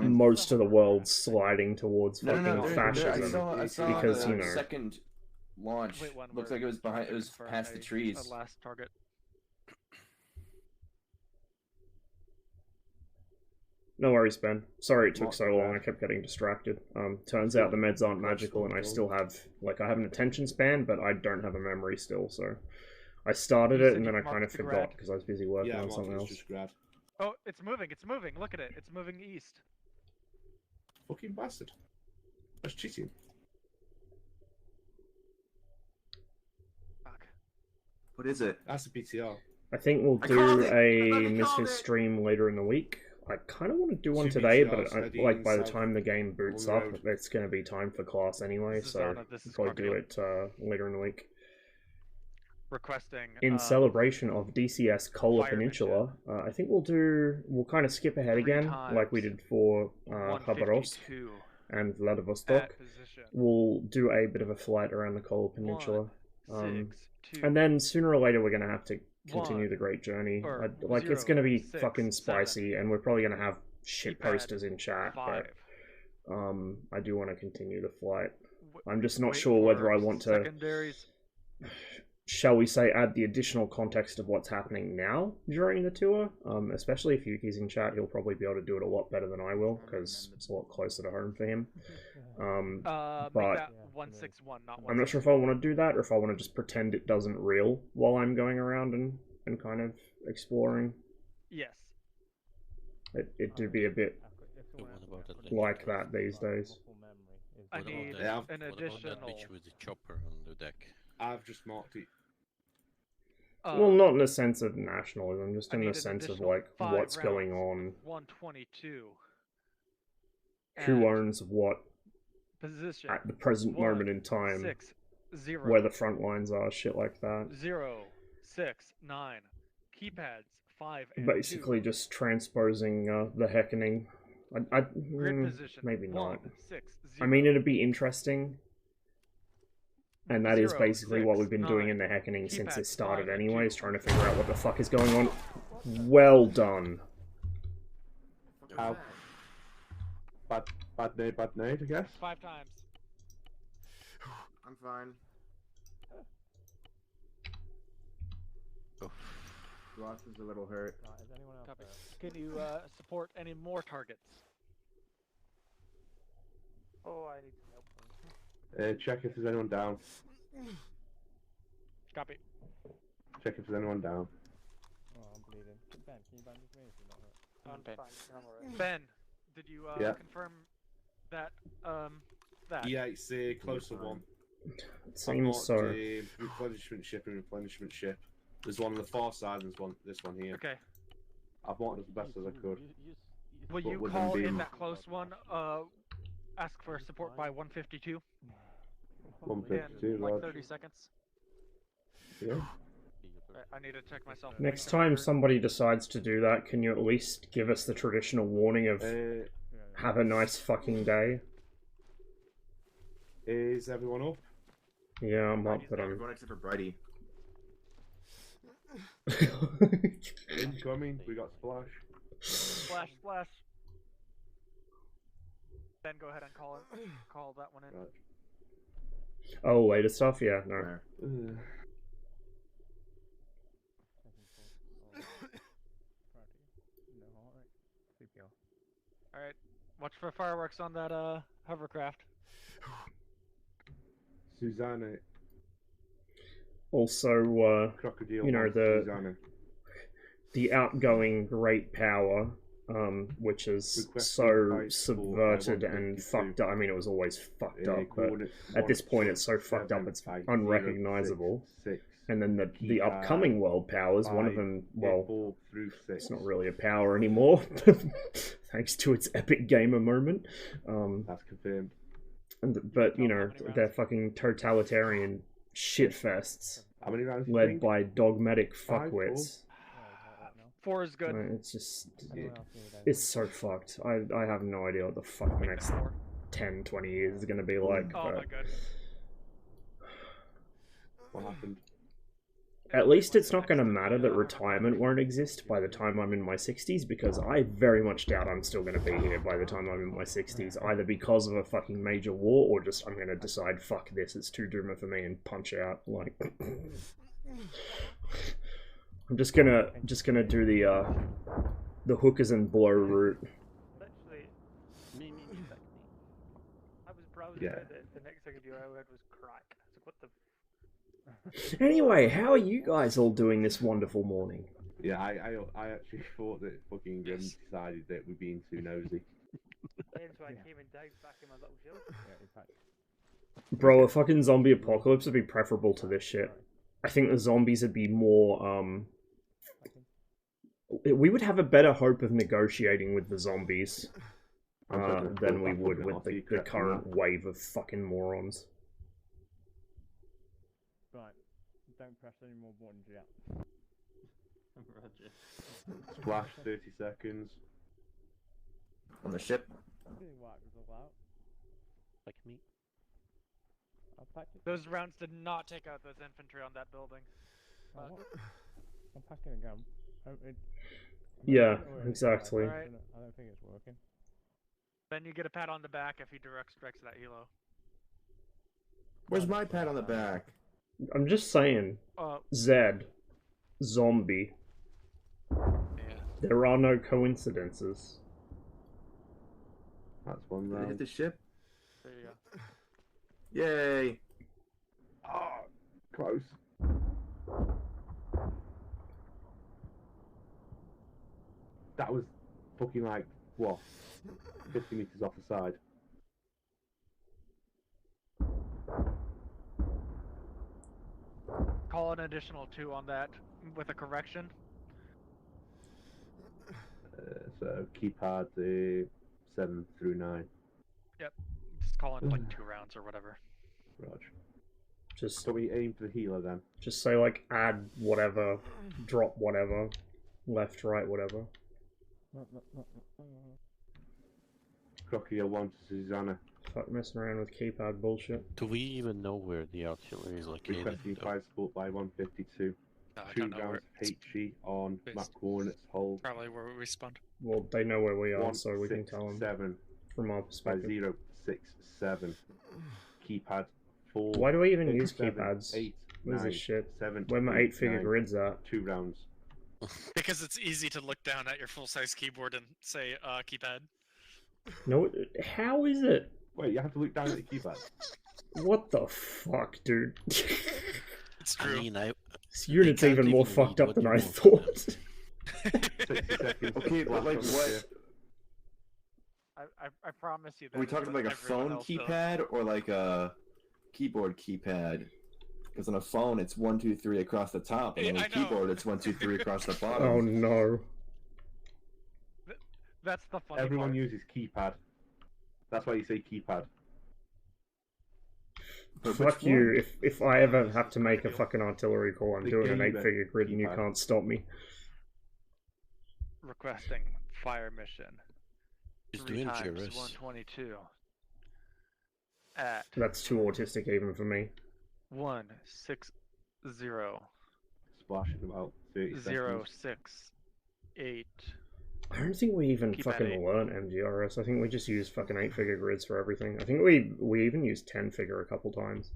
most of the world sliding towards fucking fascism. I saw because, the you know, second launch. Looks like it was behind. It was past the trees. Last target. no worries, Ben. Sorry it took so long. I kept getting distracted. Turns out the meds aren't magical, and I still have, like, I have an attention span, but I don't have a memory still. So I started it, and then I kind of forgot because I was busy working on something else. Oh, it's moving. It's moving. Look at it. It's moving east. Fucking bastard. That's cheating. What is it? That's a PTR. I think we'll do a Misfits stream later in the week. I kind of want to do one today, but like by the time the game boots up, it's going to be time for class anyway, so we'll probably do it later in the week. Requesting in celebration of DCS Kola Peninsula, I think we'll kind of skip ahead again, like we did for Khabarovsk and Vladivostok. We'll do a bit of a flight around the Kola Peninsula. And then sooner or later we're going to have to continue the Great Journey. Like, it's going to be fucking spicy, and we're probably going to have shit posters in chat, but I do want to continue the flight. I'm just not sure whether I want to, shall we say, add the additional context of what's happening now during the tour. Especially if Yuki's in chat, he'll probably be able to do it a lot better than I will, because it's a lot closer to home for him. But 161, not I'm not sure if I want to do that, or if I want to just pretend it doesn't reel while I'm going around and kind of exploring. Yes. It do be a bit like that these days. I need an additional... with the chopper on the deck. I've just marked it. Well, not in a sense of nationalism, just I in need the an sense of additional like 5 what's going rounds. on, 122. who And owns what position at the present moment in time, 6 0 where the front lines are, shit like that. 0 6 9 keypads 5 and Basically, 2. just transposing the heckening. Grid position maybe 1 not. 6 I 0. mean, it'd be interesting. And that is 0, basically what 6, we've been doing 9. in the hackening since it Keypad started 5 and anyways, 2. trying to figure out what the fuck is going on. Well done. How? Bad nade, I guess. 5 times. I'm fine. Ross is a little hurt. Is anyone else Can you support any more targets? Oh, I need some help. Check if there's anyone down. Copy. Check if there's anyone down. Oh, I'm bleeding. Ben, can you bandage me if you're not hurt? I'm fine. I'm alright. Ben, did you Yeah. confirm that that? Yeah, it's a closer one. It seems so. Replenishment ship. There's one on the far side and there's one, this one here. Okay. I've marked it as best as I could. Will you with them call in being- that close one? Ask for support by 152. 152, in like large. 30 seconds. Yeah. I need to check myself. Next time somebody decides to do that, can you at least give us the traditional warning of have a nice fucking day? Is everyone up? Yeah, I'm up, but I'm... Everyone except for Brighty. Incoming, we got splash. Splash, splash. Then go ahead and call that one in. Right. Oh, later stuff? Yeah, no. Alright, watch for fireworks on that hovercraft. Susanna. Also, Krokodyl you know, wants the Susanna. the outgoing great power, which is so subverted and fucked up. I mean, it was always fucked up, but at this point it's so fucked up it's unrecognizable. And then the upcoming world powers, one of them, well, it's not really a power anymore, thanks to its epic gamer moment. That's confirmed. But, you know, they're fucking totalitarian shitfests How many rounds led by dogmatic fuckwits. 4 is good. It's just, it's so fucked. I have no idea what the fuck the next 10, 20 years is going to be like. Oh but my god. What happened? at least it's not going to matter that retirement won't exist by the time I'm in my 60s, because I very much doubt I'm still going to be here by the time I'm in my 60s, either because of a fucking major war, or just I'm going to decide, fuck this, it's too doomer for me, and punch out, like... I'm just gonna do the hookers and blow route. Literally, I was browsing Yeah. the next thing I heard was crack. So what the... Anyway, how are you guys all doing this wonderful morning? Yeah, I actually thought that fucking decided that we're being too nosy. Then so I came and dived back in my little shell. Bro, a fucking zombie apocalypse would be preferable to this shit. I think the zombies would be more, we would have a better hope of negotiating with the zombies than we would with the current wave of fucking morons. Right, don't press any more buttons yet. Roger. Splash 30 seconds. On the ship. Didn't work with all out. Like me. I'll pack it. Those rounds did not take out those infantry on that building. I'm packing a gun. Yeah, exactly. Right. I don't think it's working. Then you get a pat on the back if he directs that helo. Where's my pat on the back? I'm just saying, Zed, zombie. Yeah. There are no coincidences. That's one Did it round. hit the ship? There you go. Yay! Oh, close. That was fucking like, what, 50 meters off the side. call an additional 2 on that with a correction. So keypad 7 through 9. Yep. Just call in like 2 rounds or whatever. Roger. Just So we aim for the healer then. Just say like add whatever, drop whatever, left, right, whatever. Krokodyl 1 to Susanna. Fuck messing around with keypad bullshit. Do we even know where the artillery is located? Requesting fire support by 152. No, I 2 don't know rounds where HE on map coordinates hold. Probably where we spawned. Well, they know where we are, so we can tell them 7 from our by perspective. 067. Keypad 4. Why do we even 6, use 7, keypads? 8, What is 9, this shit? 7, Where my 8, 8-figure 9. grids at? 2 rounds. Because it's easy to look down at your full-size keyboard and say, keypad. No, how is it? Wait, you have to look down at the keypad. What the fuck, dude? It's true. I mean, This unit's even more fucked up than I thought. Okay, but like what? I promise you that. Are we talking like a phone keypad or like a keyboard keypad? Because on a phone it's 1, 2, 3 across the top, and on a keyboard it's 1, 2, 3 across the bottom. Oh no. That's the funny Everyone part. uses keypad. That's why you say keypad. But Fuck you, if I ever have to make a fucking artillery call, I'm The doing an game 8-figure grid and you keypad. can't stop me. Requesting fire mission. He's 3 doing times Juris. 122. At That's too autistic even for me. 160. Splash in about 30 seconds. 068. I don't think we even Keep fucking at it. learn MGRS. I think we just use fucking 8-figure grids for everything. I think we even used 10-figure a couple times.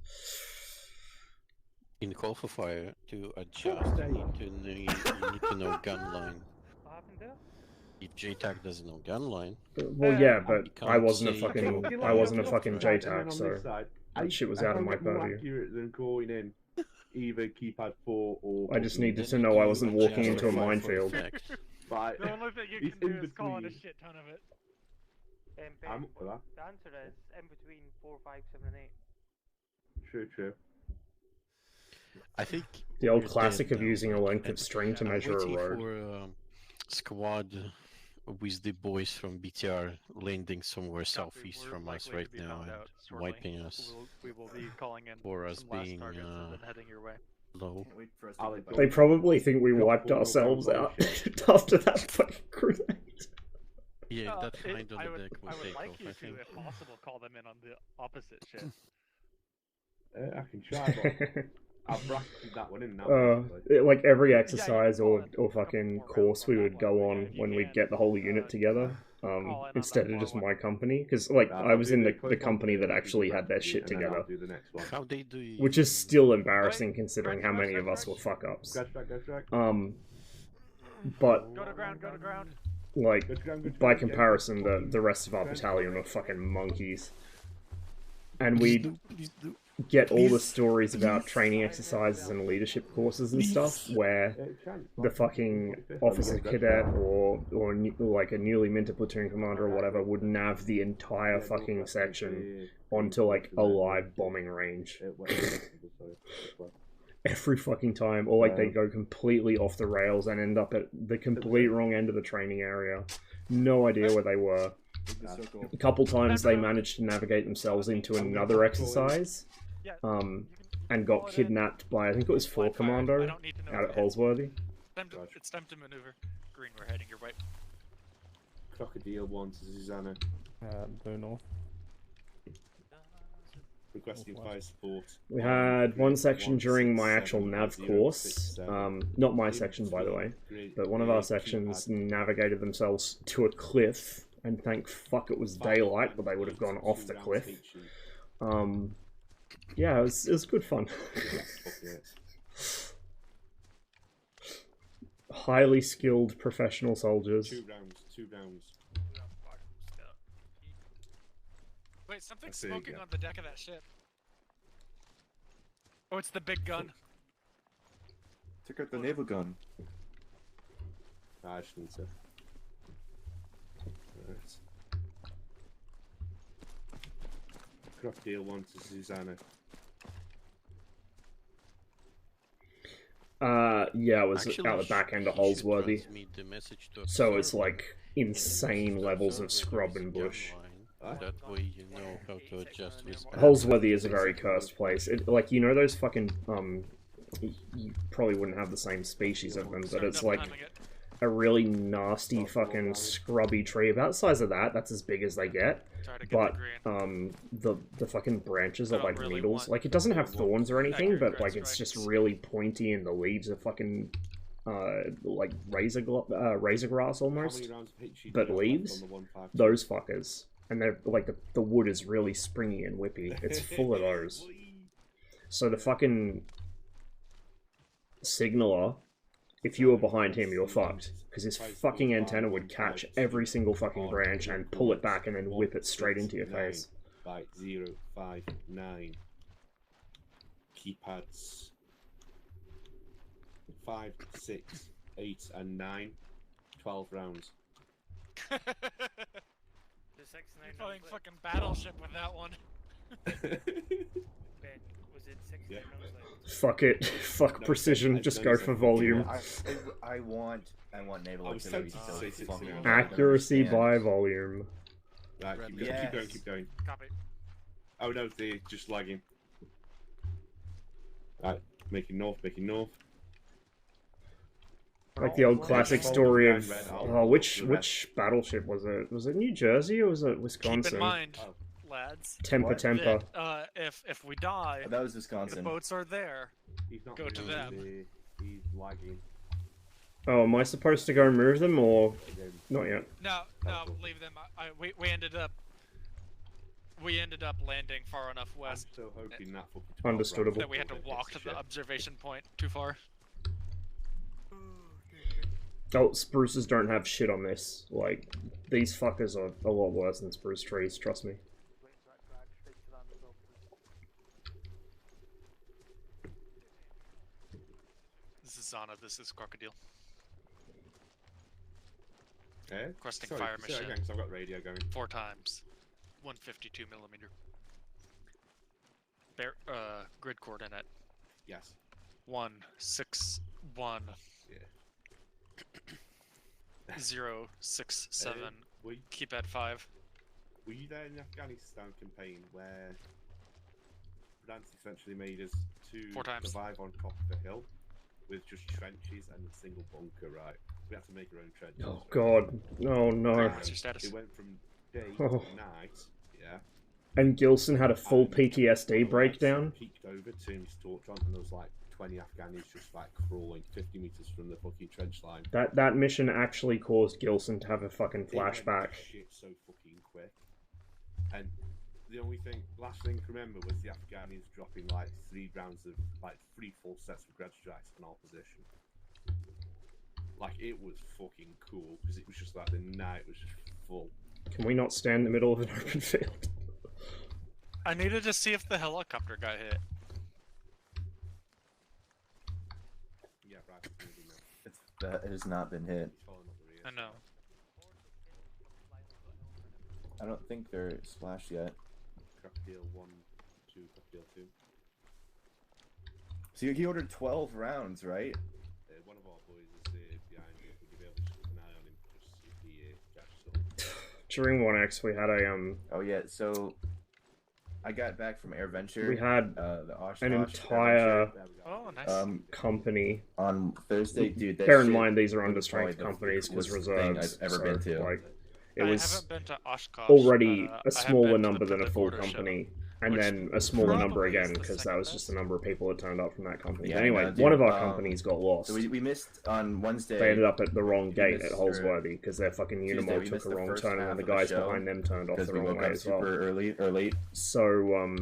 In call for fire, to adjust, you need to know gun line. What happened there? If JTAG doesn't know gun line, Well, yeah, but you I can't wasn't a say- fucking I wasn't a fucking JTAG, so that shit was out of my more purview. accurate than going in either keypad 4 or. I just needed to know I wasn't walking into a minefield. But The only thing you it's can do in is call in a between. shit ton of it. I'm up for that. The answer is in between 4, 5, 7, and 8. True. I think The old we're classic dead of now. using a length And of string to I'm measure a waiting road. for squad with the boys from BTR landing somewhere southeast from us right now and wiping us We will be calling in for us some last being targets and then heading your way. low. They probably think we wiped ourselves out after that fucking grenade. Yeah, that kind on I the would, deck will I would take like off, you I to, think. if possible, call them in on the opposite shit. I can try, but I've bracketed that one in now. Like every exercise or fucking course we would go on when we'd get the whole unit together, instead of just my company, because like I was in the company that actually had their shit together, How they do you... which is still embarrassing considering how many of us were fuck ups. But Go to ground. like by comparison, the rest of our battalion are fucking monkeys, and we get all the stories about training exercises and leadership courses and stuff where the fucking officer cadet or like a newly minted platoon commander or whatever would nav the entire fucking section onto like a live bombing range every fucking time, or like they go completely off the rails and end up at the complete wrong end of the training area. No idea where they were. A couple times they managed to navigate themselves into another exercise, and got kidnapped by, I think it was 4 Commando out at Holsworthy. It's time to maneuver. Green, we're heading your way. Krokodyl 1 to Susanna. Blue north. Requesting fire support. We had one section during my actual nav course, not my section by the way, but one of our sections navigated themselves to a cliff, and thank fuck it was daylight, but they would have gone off the cliff. Yeah, it was good fun. Highly skilled professional soldiers. 2 rounds. Wait, something's smoking on the deck of that ship. Oh, it's the big gun. Took out the naval gun. I just need to. Right. Krokodyl 1 to Susanna. Yeah, it was Actually, out the back end of he should Holsworthy. transmit the message to a So it's server. like insane levels of scrub and bush. That way you know how to adjust with Holsworthy is a very cursed place. Like, you know those fucking, you probably wouldn't have the same species of them, but it's like a really nasty fucking scrubby tree, about the size of that. That's as big as they get. But, the fucking branches are like needles. Like, it doesn't have thorns or anything, but like, it's just really pointy, and the leaves are fucking, like razor grass almost, but leaves. Those fuckers. And they're like the wood is really springy and whippy. It's full of those. So the fucking signaler, if you were behind him, you're fucked, because his fucking antenna would catch every single fucking branch and pull it back and then whip it straight into your face. 0, 5, 9. Keypads 5, 6, 8, and 9. 12 rounds. You're playing fucking Battleship with that one. Ben, was it 69 rounds left? Fuck it. Fuck precision. Just go for volume. I want naval artillery so fucking Accuracy by volume. Right, keep going. Copy. Oh no, they're just lagging. Right, making north. Like the old classic story of which battleship was it? Was it New Jersey or was it Wisconsin? Keep in mind, lads. Temper. That, if we die, that was Wisconsin. The boats are there. Go to them. He's lagging. Oh, am I supposed to go and move them or not yet? No, leave them. We ended up landing far enough west. I'm so hoping that Understandable. That we had to walk to the observation point too far. Oh, spruces don't have shit on this. Like, these fuckers are a lot worse than spruce trees, trust me. This is Zana, this is Krokodyl. Okay. Requesting Sorry, fire mission. Again, 'cause I've got radio going. 4 times. 152mm. Grid coordinate. Yes. 161. Yeah. 067. Keypad 5. Were you there in the Afghanistan campaign where France essentially made us to 4 times. survive on top of a hill with just trenches and a single bunker, right? We had to make our own trenches. Oh god. Oh no. What's your status? It went from day Oh. to night, yeah. And Gilson had a full PTSD breakdown. Peeked over, turned his torch on, and there was like 20 Afghanis just like crawling 50 meters from the fucking trench line. That mission actually caused Gilson to have a fucking flashback. Shit so fucking quick. And the only thing, last thing to remember was the Afghanis dropping like 3 rounds of, like 3 full sets of grad strikes on our position. Like, it was fucking cool, because it was just like the night was just full. Can we not stand in the middle of an open field? I needed to see if the helicopter got hit. Yeah, right. It has not been hit. I know. I don't think they're splashed yet. Krokodyl 1, 2, Krokodyl 2. So he ordered 12 rounds, right? One of our boys is behind you. Would you be able to keep an eye on him? Just see if he catches up. During 1X we had a Oh yeah, so I got back from AirVenture. We had the Oshkosh an entire company on Thursday, dude. Bear in mind these are understrength companies because thing reserves. I've ever been to. Like, it I was haven't been to Oshkosh, already but, a I have smaller been to number the than a full Border Show, company, and which then a smaller number probably is again the because that second was just the number of people that turned up from that company. Yeah, Anyway, no, dude, one of our companies got lost. So we missed on Wednesday. They ended up at the wrong gate missed- at Holsworthy because their fucking Tuesday, Unimog we took missed a the wrong first turn half and the of the guys show behind them turned off because the we wrong woke way up as well. super early or late. So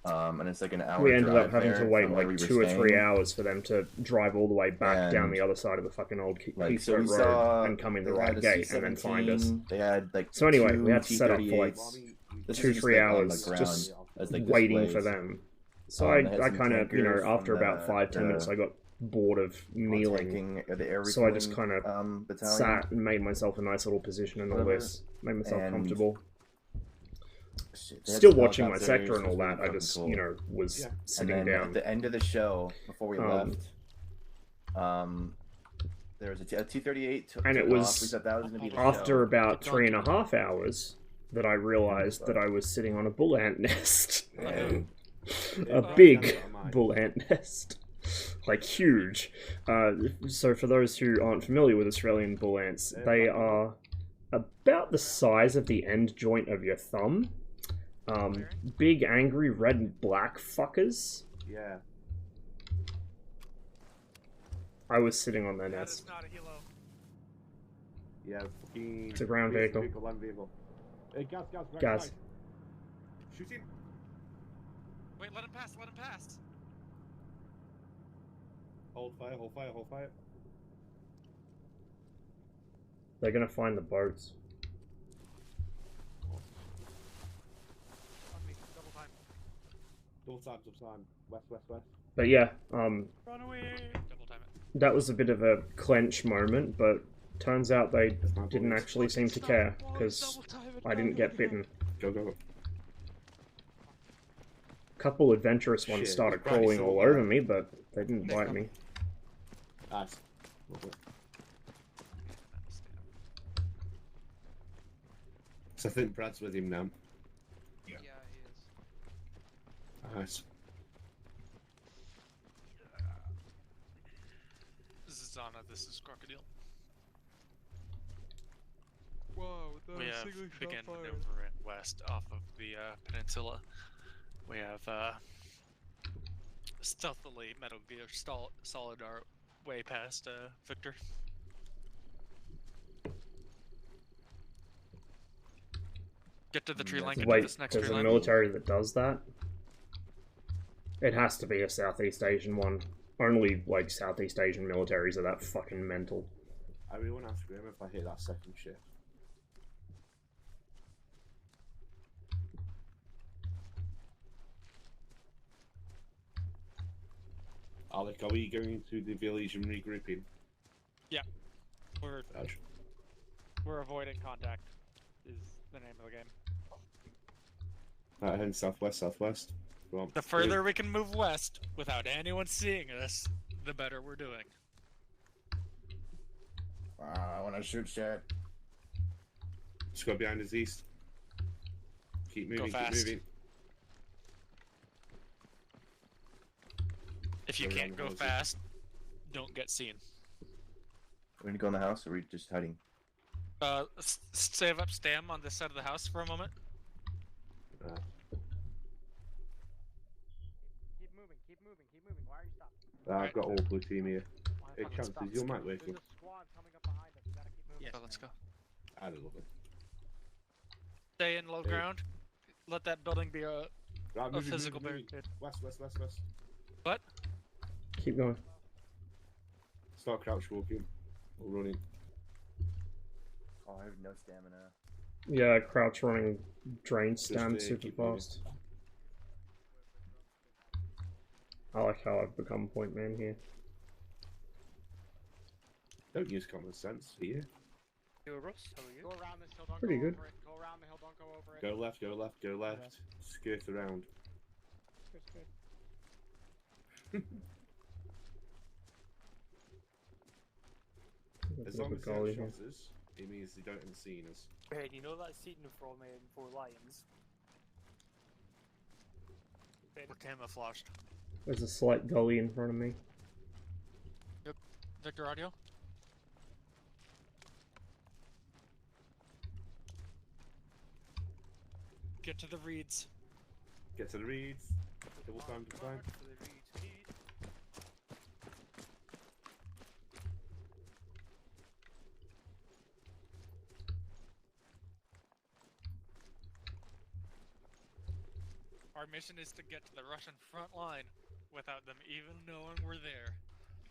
and it's like an hour. we ended up drive having there to wait from where like we were 2 or 3 staying. hours for them to drive all the way back down And, the other side of the fucking old Like, so Keystone we Road saw and come in the they right had a gate and then find us. C-17, They had like So anyway, 2 we had to set up for like T-38s. This 2 is just, 3 like, on the hours ground just as, like, waiting displays. for them. So They had I some kind of, you know, tankers after from about 5-10 minutes, I got bored of kneeling. tanking, the air So I just refueling, kind of battalion. sat and made myself a nice little position and all Whatever. this, made myself And comfortable. They had Still some watching my helicopters, sector and all which was that. I really just, fucking you cool. know, was And sitting then down. at the end of the show, before we left, There was a T-38 and it took off. We was thought that was going to be the after show. about 3.5 hours that I realized that I was sitting on a bull ant nest. A big bull ant nest. Like, huge. So for those who aren't familiar with Australian bull ants, they are about the size of the end joint of your thumb. Big, angry, red and black fuckers. Yeah. I was sitting on their nest. Yeah, fucking... It's a ground vehicle. Land vehicle. Hey, gas. Gas. Shoot him. Wait, let him pass, let him pass. Hold fire. They're gonna find the boats. Double time. West. But yeah, Run away. Double time it. that was a bit of a clench moment, but turns out they didn't actually seem to care, because I didn't get bitten. Go. A couple adventurous ones started crawling all over me, but they didn't bite me. Nice. So I think Brad's with him now. Yeah, he is. Nice. This is Zana, this is Krokodyl. Whoa, We have begin maneuvering west off of the peninsula. We have stealthily Metal Gear Solid our way past Victor. Get to the tree line, get to this next tree there's a line. military that does that? It has to be a Southeast Asian one. Only, like, Southeast Asian militaries are that fucking mental. I really want to ask him if I hit that second shift. Alec, are we going to the village and regrouping? Yeah. We're avoiding contact, is the name of the game. Right, heading southwest. Go on. The further we can move west without anyone seeing us, the better we're doing. I want to shoot shit. Just go behind us east. Keep moving, Go fast. keep moving. If you can't go fast, don't get seen. We're gonna go in the house, or are we just hiding? Save up stam on this side of the house for a moment. Keep moving. Why are you stopping? I've got all blue team here. Hey, chances, you might wake up. There's a squad coming up behind us. You gotta keep moving. Yeah, let's go. I don't love it. Stay in low ground. Let that building be a Right, physical moving. barricade. West. What? Keep going. Start crouch walking. Or running. Oh, I have no stamina. Yeah, crouch running drain stam Just, super keep moving. fast. I like how I've become point man here. Don't use common sense here. Yo, Ross, how are you? Go around this hill, don't Pretty go good. over it. Go around the hill, don't go over it. Go left. Skirt around. As long as they have shots, it means they don't have seen us. Hey, do you know that scene from Four Lions? We're camouflaged. There's a slight gully in front of me. Yep. Victor audio? Get to the reeds. Get to the reeds. Double time. Our mission is to get to the Russian front line without them even knowing we're there.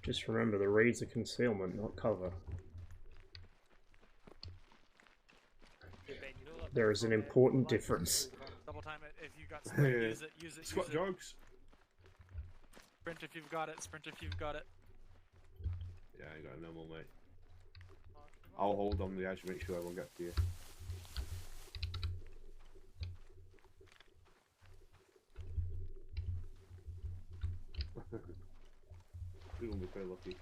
Just remember, the reeds are concealment, not cover. There is an important difference. Double time it. If you got sprint, use it. Squat jogs. Sprint if you've got it. Yeah, I got a normal, mate. I'll hold on the edge to make sure everyone gets to you. We're gonna be very lucky.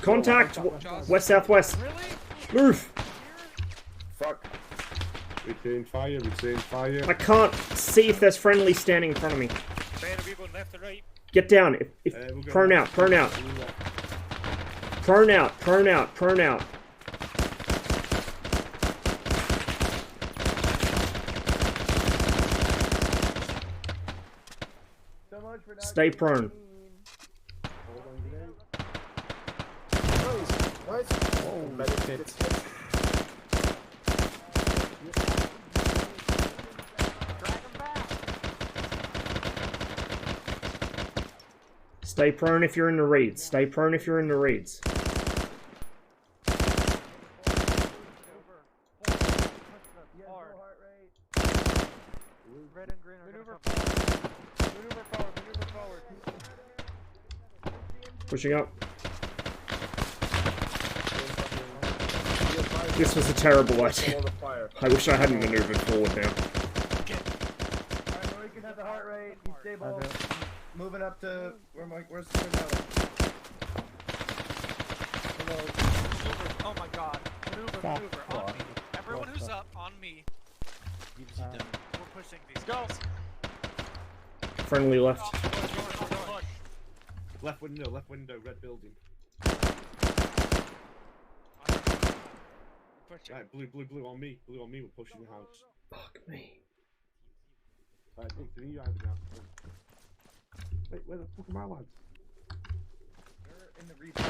Contact! West southwest. Move! Fuck. Return fire, return fire. I can't see if there's friendly standing in front of me. Left and right. Get down. Prone out, prone out. Prone out, prone out, prone out. Stay prone. Stay prone if you're in the reeds. Stay prone if you're in the reeds. Red and green are maneuver forward. Maneuver forward. Maneuver forward. Pushing up. This was a terrible idea. I wish I hadn't maneuvered forward now. Alright, we can have the heart rate. He's stable. Moving up to where's the Oh my god. Maneuver, maneuver. On me. Everyone who's up, on me. We're pushing these guys. Friendly left. Left window, red building. Right, blue on me, we're pushing the house. Fuck me. Right, Victor, you have now. Wait, where the fuck am I, lads? They're in the region.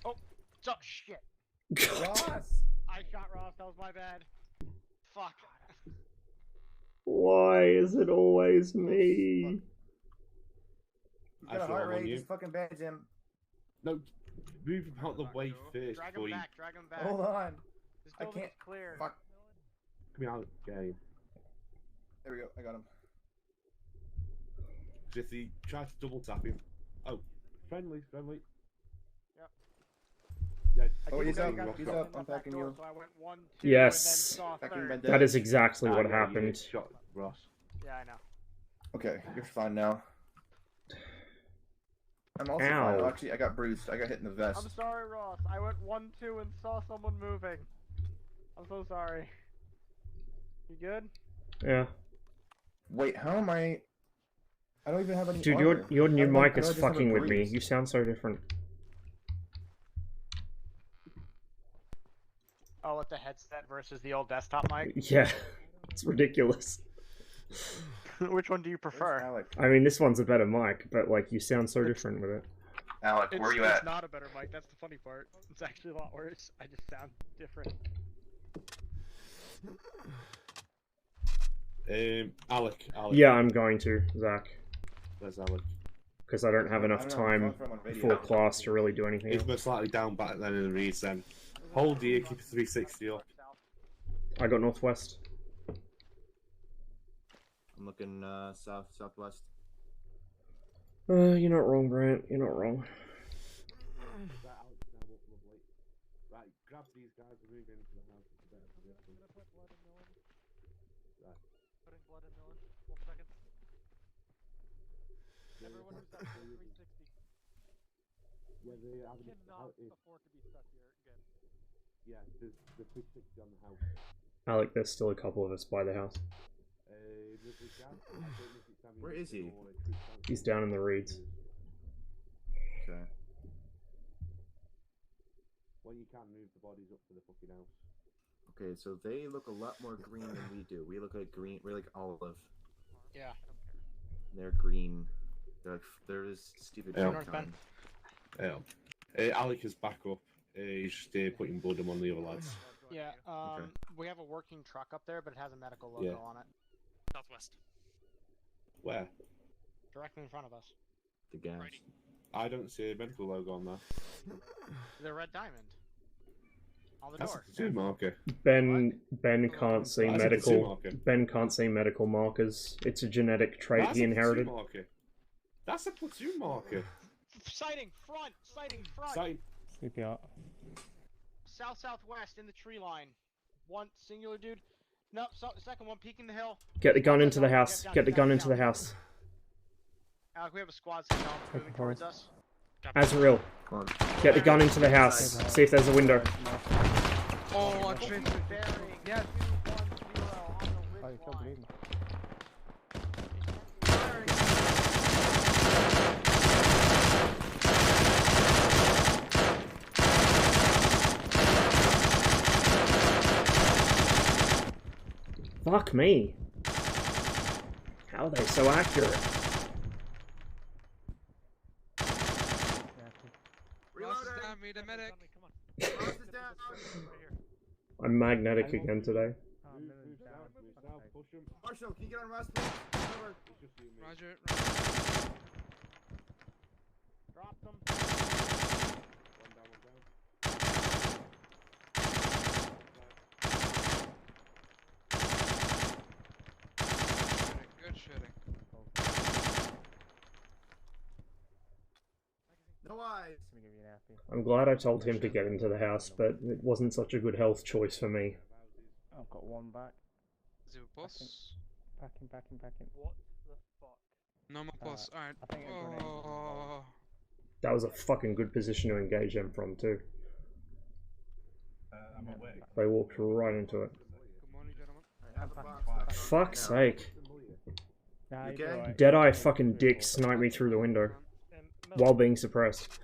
Oh, shit. Ross! I shot Ross, that was my bad. Fuck. Why is it always me? He's got a heart rate, just fucking badge him. No, move him out the way first. Drag him back, drag him back. Hold on. This I building's can't. clear. Fuck. Come out, game. There we go, I got him. Jesse, try to double tap him. Oh, friendly. Yep. Yeah. Oh, he's up, I'm packing you. So I went 1, 2, Yes. and then saw third. That is exactly what happened. Shot Ross. Yeah, I know. Okay, you're fine now. I'm also Ow. fine. Actually, I got bruised. I got hit in the vest. I'm sorry, Ross. I went 1, 2, and saw someone moving. I'm so sorry. You good? Yeah. Wait, how am I don't even have any Dude, armor. your new How do I mic is just have a fucking with me. bruise? You sound so different. Oh, with the headset versus the old desktop mic? Yeah. It's ridiculous. Which one do you prefer? I mean, this one's a better mic, but like, you sound so different with it. Alec, where are you It's at? not a better mic, that's the funny part. It's actually a lot worse. I just sound different. Alec. Yeah, I'm going to, Zach. Where's Alec? Because I don't have enough time before class to really do anything He's else. most likely down back then in the reeds then. Hold here, keep a 360 up. I got northwest. I'm looking southwest. You're not wrong, Brant. You're not wrong. Right, grab these guys and move into the house. Putting blood in Millen. 12 seconds. Everyone who's up to 360. Yeah, they have Cannot afford to be stuck here again. Yeah, there's the 360 on the house. Alec, there's still a couple of us by the house. Where is he? He's down in the reeds. Okay. Well, you can move the bodies up to the fucking house. Okay, so they look a lot more green than we do. We look like green. We're like olive. Yeah. They're green. They're this stupid. Yeah. Alec is back up. He's just putting blood on the other lads. Yeah, we have a working truck up there, but it has a medical logo Yeah. on it. Southwest. Where? Directly in front of us. The gas. I don't see a medical logo on there. The red diamond. On the That's door. a tattoo marker. Ben can't see That's a medical. tattoo marker. Ben can't see medical markers. It's a genetic trait That's he a platoon inherited. marker. That's a platoon marker. Sighting front. Sighting front. Sighting. Sleepy out. South-southwest in the tree line. One singular dude. No, second one peeking the hill. Get the gun into the house. Get the gun into the house. Alec, we have a squad moving towards us. Azrael, get the gun into the house. See if there's a window. Oh, I'm trying to... Yeah. Oh, you can't believe me. Fuck me. How are they so accurate? I'm magnetic again today. Marshall, can you get on Ross, please? Over. Roger. Drop them. Good shooting. No eyes. I'm glad I told him to get into the house, but it wasn't such a good health choice for me. I've got one back. Zubos. Packing. What the fuck? No more boss. Alright. I think a grenade. Oh. That was a fucking good position to engage them from too. I'm awake. They walked right into it. Good morning, gentlemen. Fuck's sake. Nah, You you're okay? alright. Deadeye fucking dick sniped me through the window while being suppressed.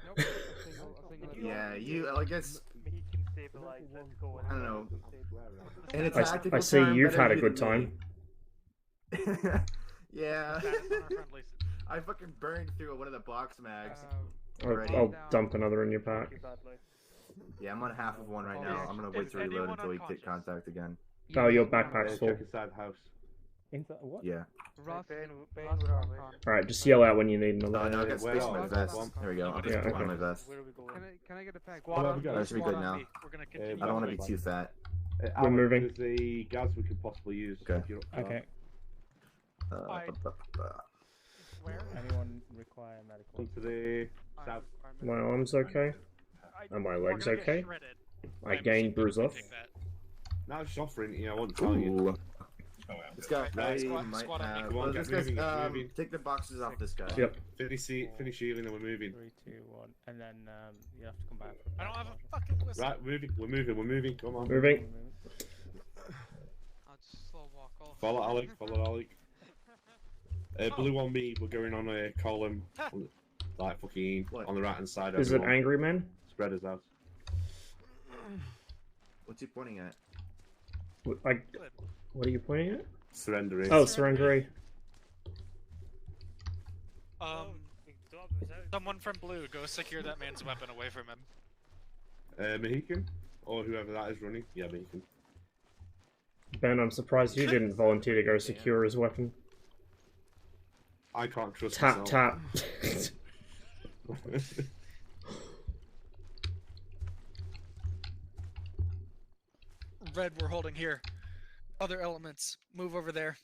Yeah, you. I guess. I don't know. In a I tactical see term, you've better had a you good than me. time. Yeah. I fucking burned through one of the box mags. I'll dump another in your pack. Yeah, I'm on half of one right now. I'm gonna wait to reload until we get contact again. Oh, your backpack's full. Check inside the house. Inside what? Yeah. Alright, just yell out when you need No, another. no, I got space in my vest. There we go. I'll just Yeah, put it on okay. my vest. Can I get a pack? That should be good now. I don't want to be too fat. We're moving. There's the gas we could possibly use. Okay. If you're up for that. Okay. Anyone require medical? Come to the south. My arm's okay. Are my legs okay? I gained bruise off. Now it's offering, I won't tell you. Ooh. This guy Right, might squad on me. have. Come on, Well, get this guy's. moving, get moving. Take the boxes off this guy. Yep. Finish healing and we're moving. 3, 2, 1, and then you have to come back. I don't have a fucking whistle. Right, we're moving, come on. Moving. I'll just slow walk off. Follow Alec. Blue on me, we're going on a column. Like fucking on the right hand side. Is it everyone. Angry Man? Spread us out. What's he pointing at? What are you pointing at? Surrendering. Oh, surrendering. Someone from blue, go secure that man's weapon away from him. Mohican? Or whoever that is running. Yeah, Mohican. Ben, I'm surprised you didn't volunteer to go secure his weapon. I can't trust Tap, myself. tap. Red, we're holding here. Other elements, move over there.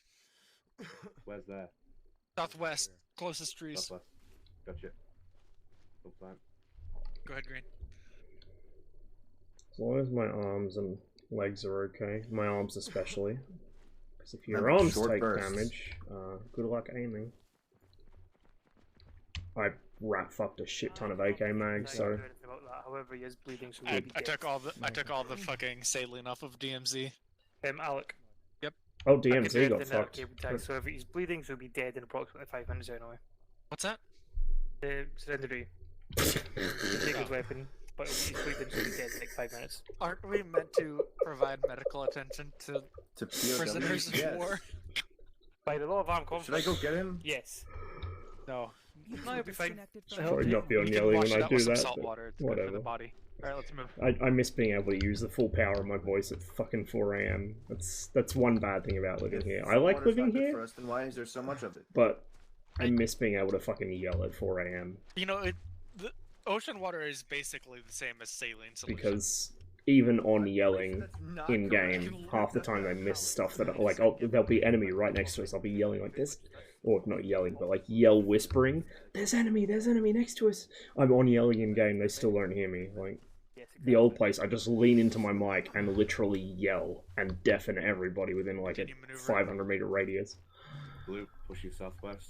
Where's there? Southwest, closest trees. Southwest. Gotcha. Good plan. Go ahead, Green. As long as my arms and legs are okay. My arms especially. Because if your Have arms short take bursts. damage, good luck aiming. I rat fucked a shit ton of AK mags, so... However, he is bleeding, so I took all the fucking saline off of DMZ. Alec. Yep. Oh, DMZ got fucked. So if he's bleeding, so he'll be dead in approximately 5 minutes anyway. What's that? The surrender. Take his weapon, but he's bleeding, so he'll be dead in like 5 minutes. Aren't we meant to provide medical attention to prisoners of yes. war? By the law of armed conflict. Should I go get him? Yes. No. No, you'll be fine. Sorry not be on You can yelling wash when it I out do with some that, salt but water. It's good for whatever. the body. Alright, let's move. I miss being able to use the full power of my voice at fucking 4 AM. That's one bad thing about living here. I like Water's living not good here, for us, then why is there so much of it? but I miss being able to fucking yell at 4 AM. You know, the ocean water is basically the same as saline solution. Because even on yelling in game, half the time they miss stuff that like there'll be enemy right next to us. I'll be yelling like this, or not yelling, but like yell whispering. There's enemy next to us. I'm on yelling in game. They still don't hear me. Like the old place, I just lean into my mic and literally yell and deafen everybody within like a 500-meter radius. Blue, push you southwest.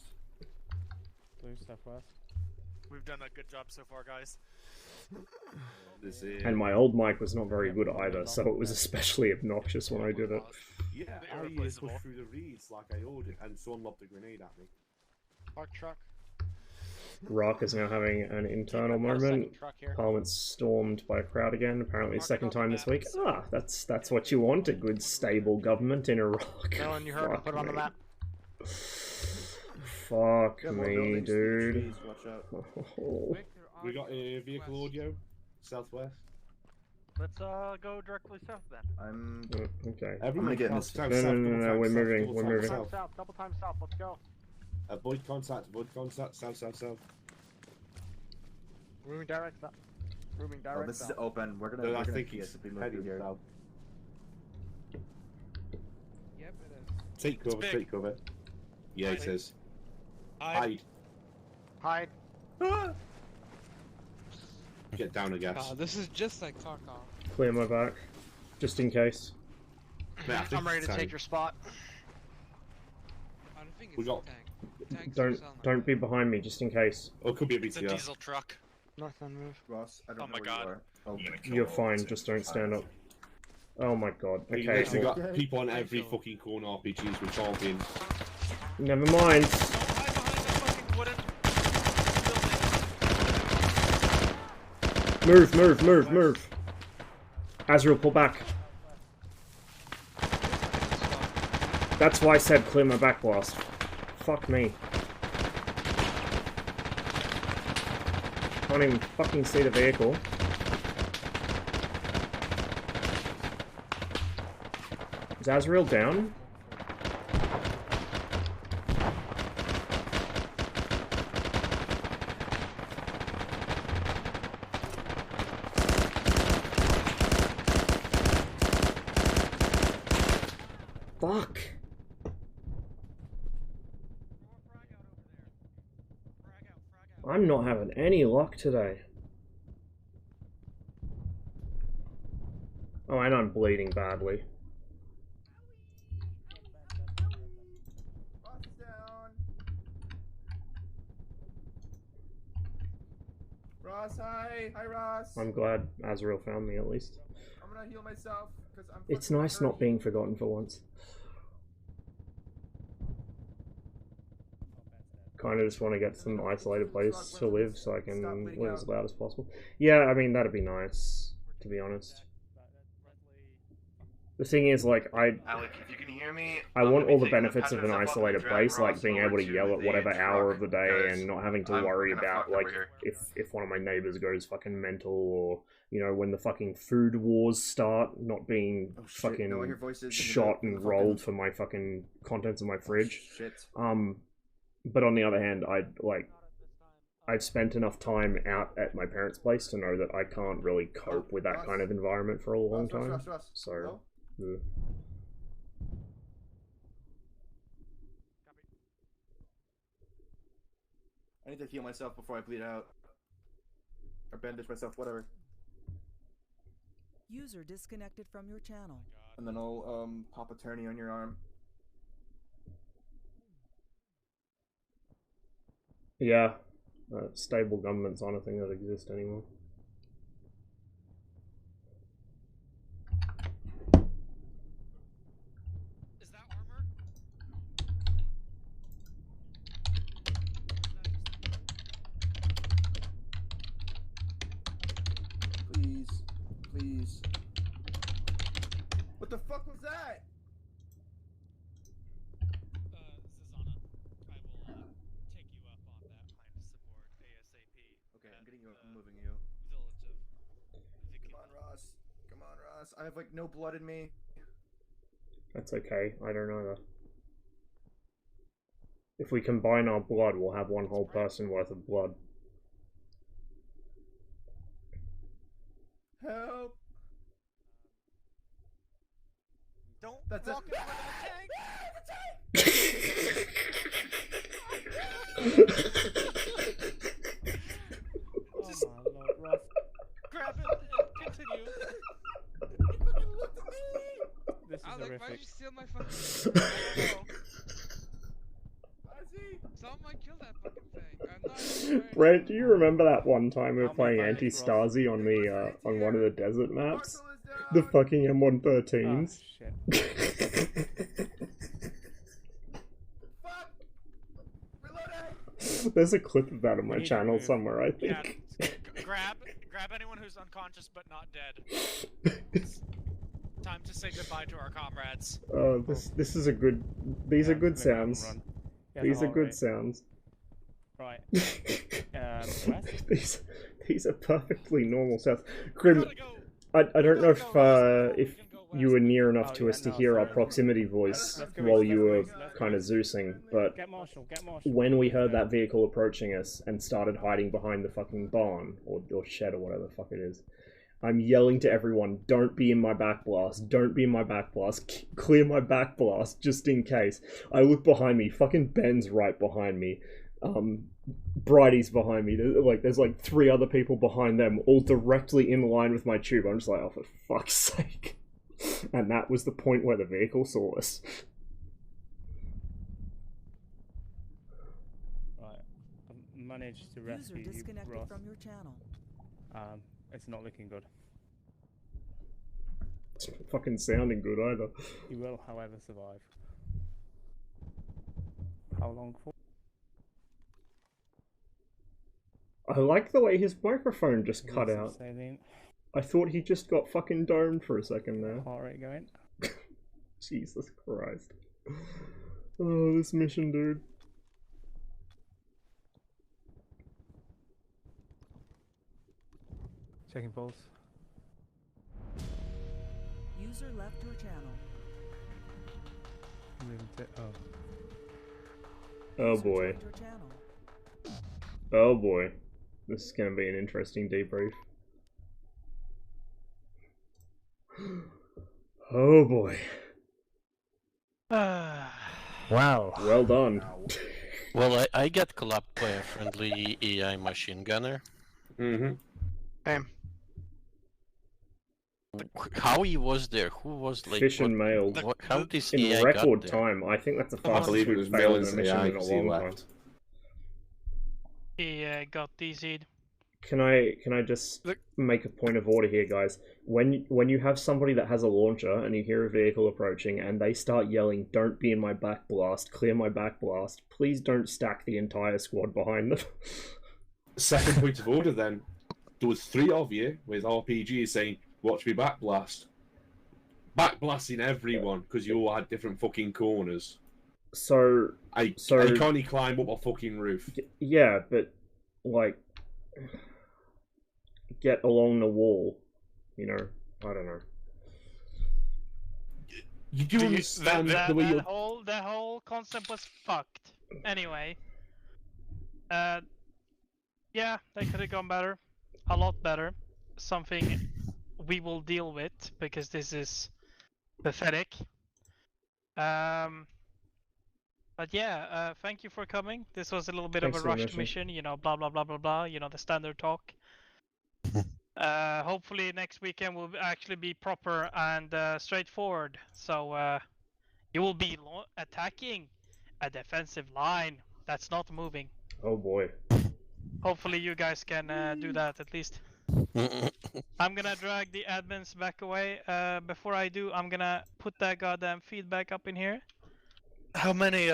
Blue, southwest. We've done a good job so far, guys. And my old mic was not very good either, so it was especially obnoxious when I did it. Yeah, I pushed through the reeds like I ordered, and someone lobbed a grenade at me. Park truck. Rock is now having an internal moment. Parliament's stormed by a crowd again, apparently the second time this week. Ah, that's what you want, a good stable government in Iraq. No one you heard, put it on the map. Fuck me, dude. We got a vehicle audio, southwest. Let's go directly south then. I'm okay. Everyone get south, this. south, No, we're moving. We're moving. South, double time south. Let's go. Avoid contact, south. Moving direct south. Moving Oh, direct this south. is open. We're gonna. I We're gonna think see he's us if we move heading through here. south. Yep, it is. Take cover. Yeah, it says. Hide. Get down, I guess. Oh, this is just like Tarkov. Clear my back, just in case. I'm ready to take your spot. I don't think it's We got. Don't be behind me, just in case. Oh, it could be a BTR. It's a diesel truck. North end move. Ross, I don't Oh know my where god. you are. Oh, You're fine, just don't stand up. Oh my god. We Okay. literally got people on every fucking corner RPGs we're talking. Never mind. Move. Azrael, pull back. That's why I said clear my back blast. Fuck me. Can't even fucking see the vehicle. Is Azrael down? Fuck. I'm not having any luck today. Oh, and I'm bleeding badly. Ross is down. Ross, hi. Hi, Ross. I'm glad Azrael found me at least. I'm gonna heal myself because I'm. It's nice not being forgotten for once. Kind of just want to get some isolated place to live so I can live as loud as possible. Yeah, I mean, that'd be nice, to be honest. The thing is, like, Alec, if you can hear me, I want all the benefits of an isolated place, like being able to yell at whatever hour of the day and not having to worry about, like, if one of my neighbors goes fucking mental or, you know, when the fucking food wars start, not being fucking shot and rolled for my fucking contents of my fridge. But on the other hand, I've spent enough time out at my parents' place to know that I can't really cope with that kind of environment for a long time. So, yeah. I need to heal myself before I bleed out. Or bandage myself, whatever. User disconnected from your channel. And then I'll pop a tourney on your arm. Yeah, stable governments aren't a thing that exists anymore. Is that armor? Please. What the fuck was that? Okay, I'm getting you up. I'm moving you. Come on, Ross. I have like no blood in me. That's okay, I don't know that. If we combine our blood, we'll have one whole person worth of blood. Help! Someone kill that fucking thing. I'm not Brent, do you remember that one time we were playing Anti-Stasi on the on one of the desert maps? The fucking M113s. Oh, shit. There's a clip of that on my channel somewhere, I think. Yeah, grab anyone who's unconscious but not dead. It's time to say goodbye to our comrades. Oh, this is a good. These are good sounds. These are good sounds. Right. West? These are perfectly normal sounds. Grim, I don't know if you were near enough to us to hear our proximity voice while you were kind of Zeusing, but when we heard that vehicle approaching us and started hiding behind the fucking barn, or shed, or whatever the fuck it is, I'm yelling to everyone, don't be in my back blast, don't be in my back blast, clear my back blast, just in case. I look behind me, fucking Ben's right behind me, Bridie's behind me, there's like 3 other people behind them, all directly in line with my tube. I'm just like, oh, for fuck's sake. And that was the point where the vehicle saw us. Right, I've managed to rescue User disconnected Ross. from your channel. It's not looking good. It's not fucking sounding good either. He will, however, survive. How long for? I like the way his microphone just cut out. Saline. I thought he just got fucking domed for a second there. Heart rate going. Jesus Christ. Oh, this mission, dude. Checking pulse. User left your channel. Moving to Oh boy. Your channel. Oh boy. This is gonna be an interesting debrief. Oh boy. Wow. Well done. Well, I got collapsed by a friendly AI machine gunner. Mm-hmm. Same. How he was there? Who was like Fish and mail. How this in AI record got there? time. I think that's the I fastest believe it we've was failed Malin's in a mission AI in a because he long time. left. He got DC'd. Can I just make a point of order here, guys? When you have somebody that has a launcher and you hear a vehicle approaching and they start yelling, "Don't be in my back blast, clear my back blast," please don't stack the entire squad behind them. Second point of order then. There was 3 of you with RPGs saying, "Watch me back blast." Back blasting everyone because you all had different fucking corners. So I can't climb up a fucking roof. Yeah, but like get along the wall, you know. I don't know. You do understand the way that whole concept was fucked. Anyway, yeah, they could have gone better, a lot better. Something we will deal with because this is pathetic. But yeah, thank you for coming. This was a little bit Thanks of a for the rushed mission, you know, blah blah blah blah blah, you know, the standard talk. Hopefully next weekend will actually be proper and straightforward. So you will be attacking a defensive line that's not moving. Oh boy. Hopefully you guys can do that at least. I'm gonna drag the admins back away. Before I do, I'm gonna put that goddamn feedback up in here. How many,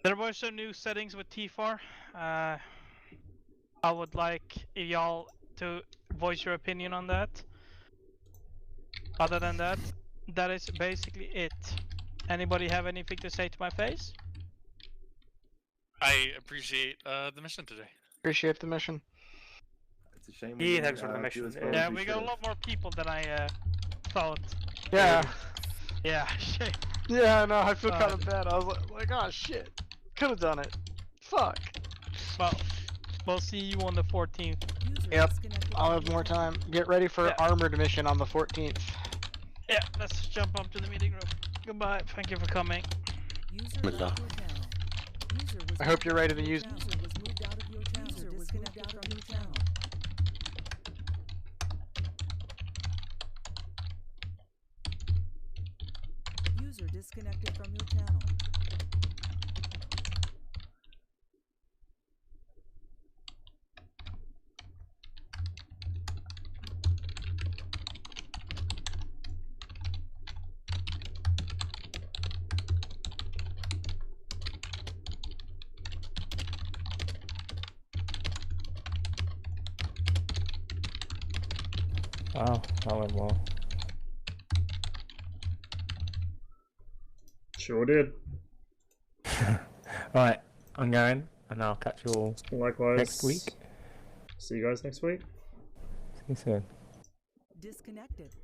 There were some new settings with TFAR. I would like y'all to voice your opinion on that. Other than that, that is basically it. Anybody have anything to say to my face? I appreciate the mission today. Appreciate the mission. It's a shame. Yeah, thanks for the mission. Yeah, we got a lot more people than I thought. Yeah. Yeah, shit. Yeah, no, I feel kind of bad. I was like, oh shit, could have done it. Fuck. Well, we'll see you on the 14th. Yep. I'll have more time. Get ready for armored mission on the 14th. Yeah, let's jump up to the meeting room. Goodbye. Thank you for coming. I hope you're ready to use. User disconnected Disconnected from your channel. Wow, that went well. Sure did. Right, I'm going, and I'll catch you all Likewise. next week. See you guys next week. See you soon. Disconnected.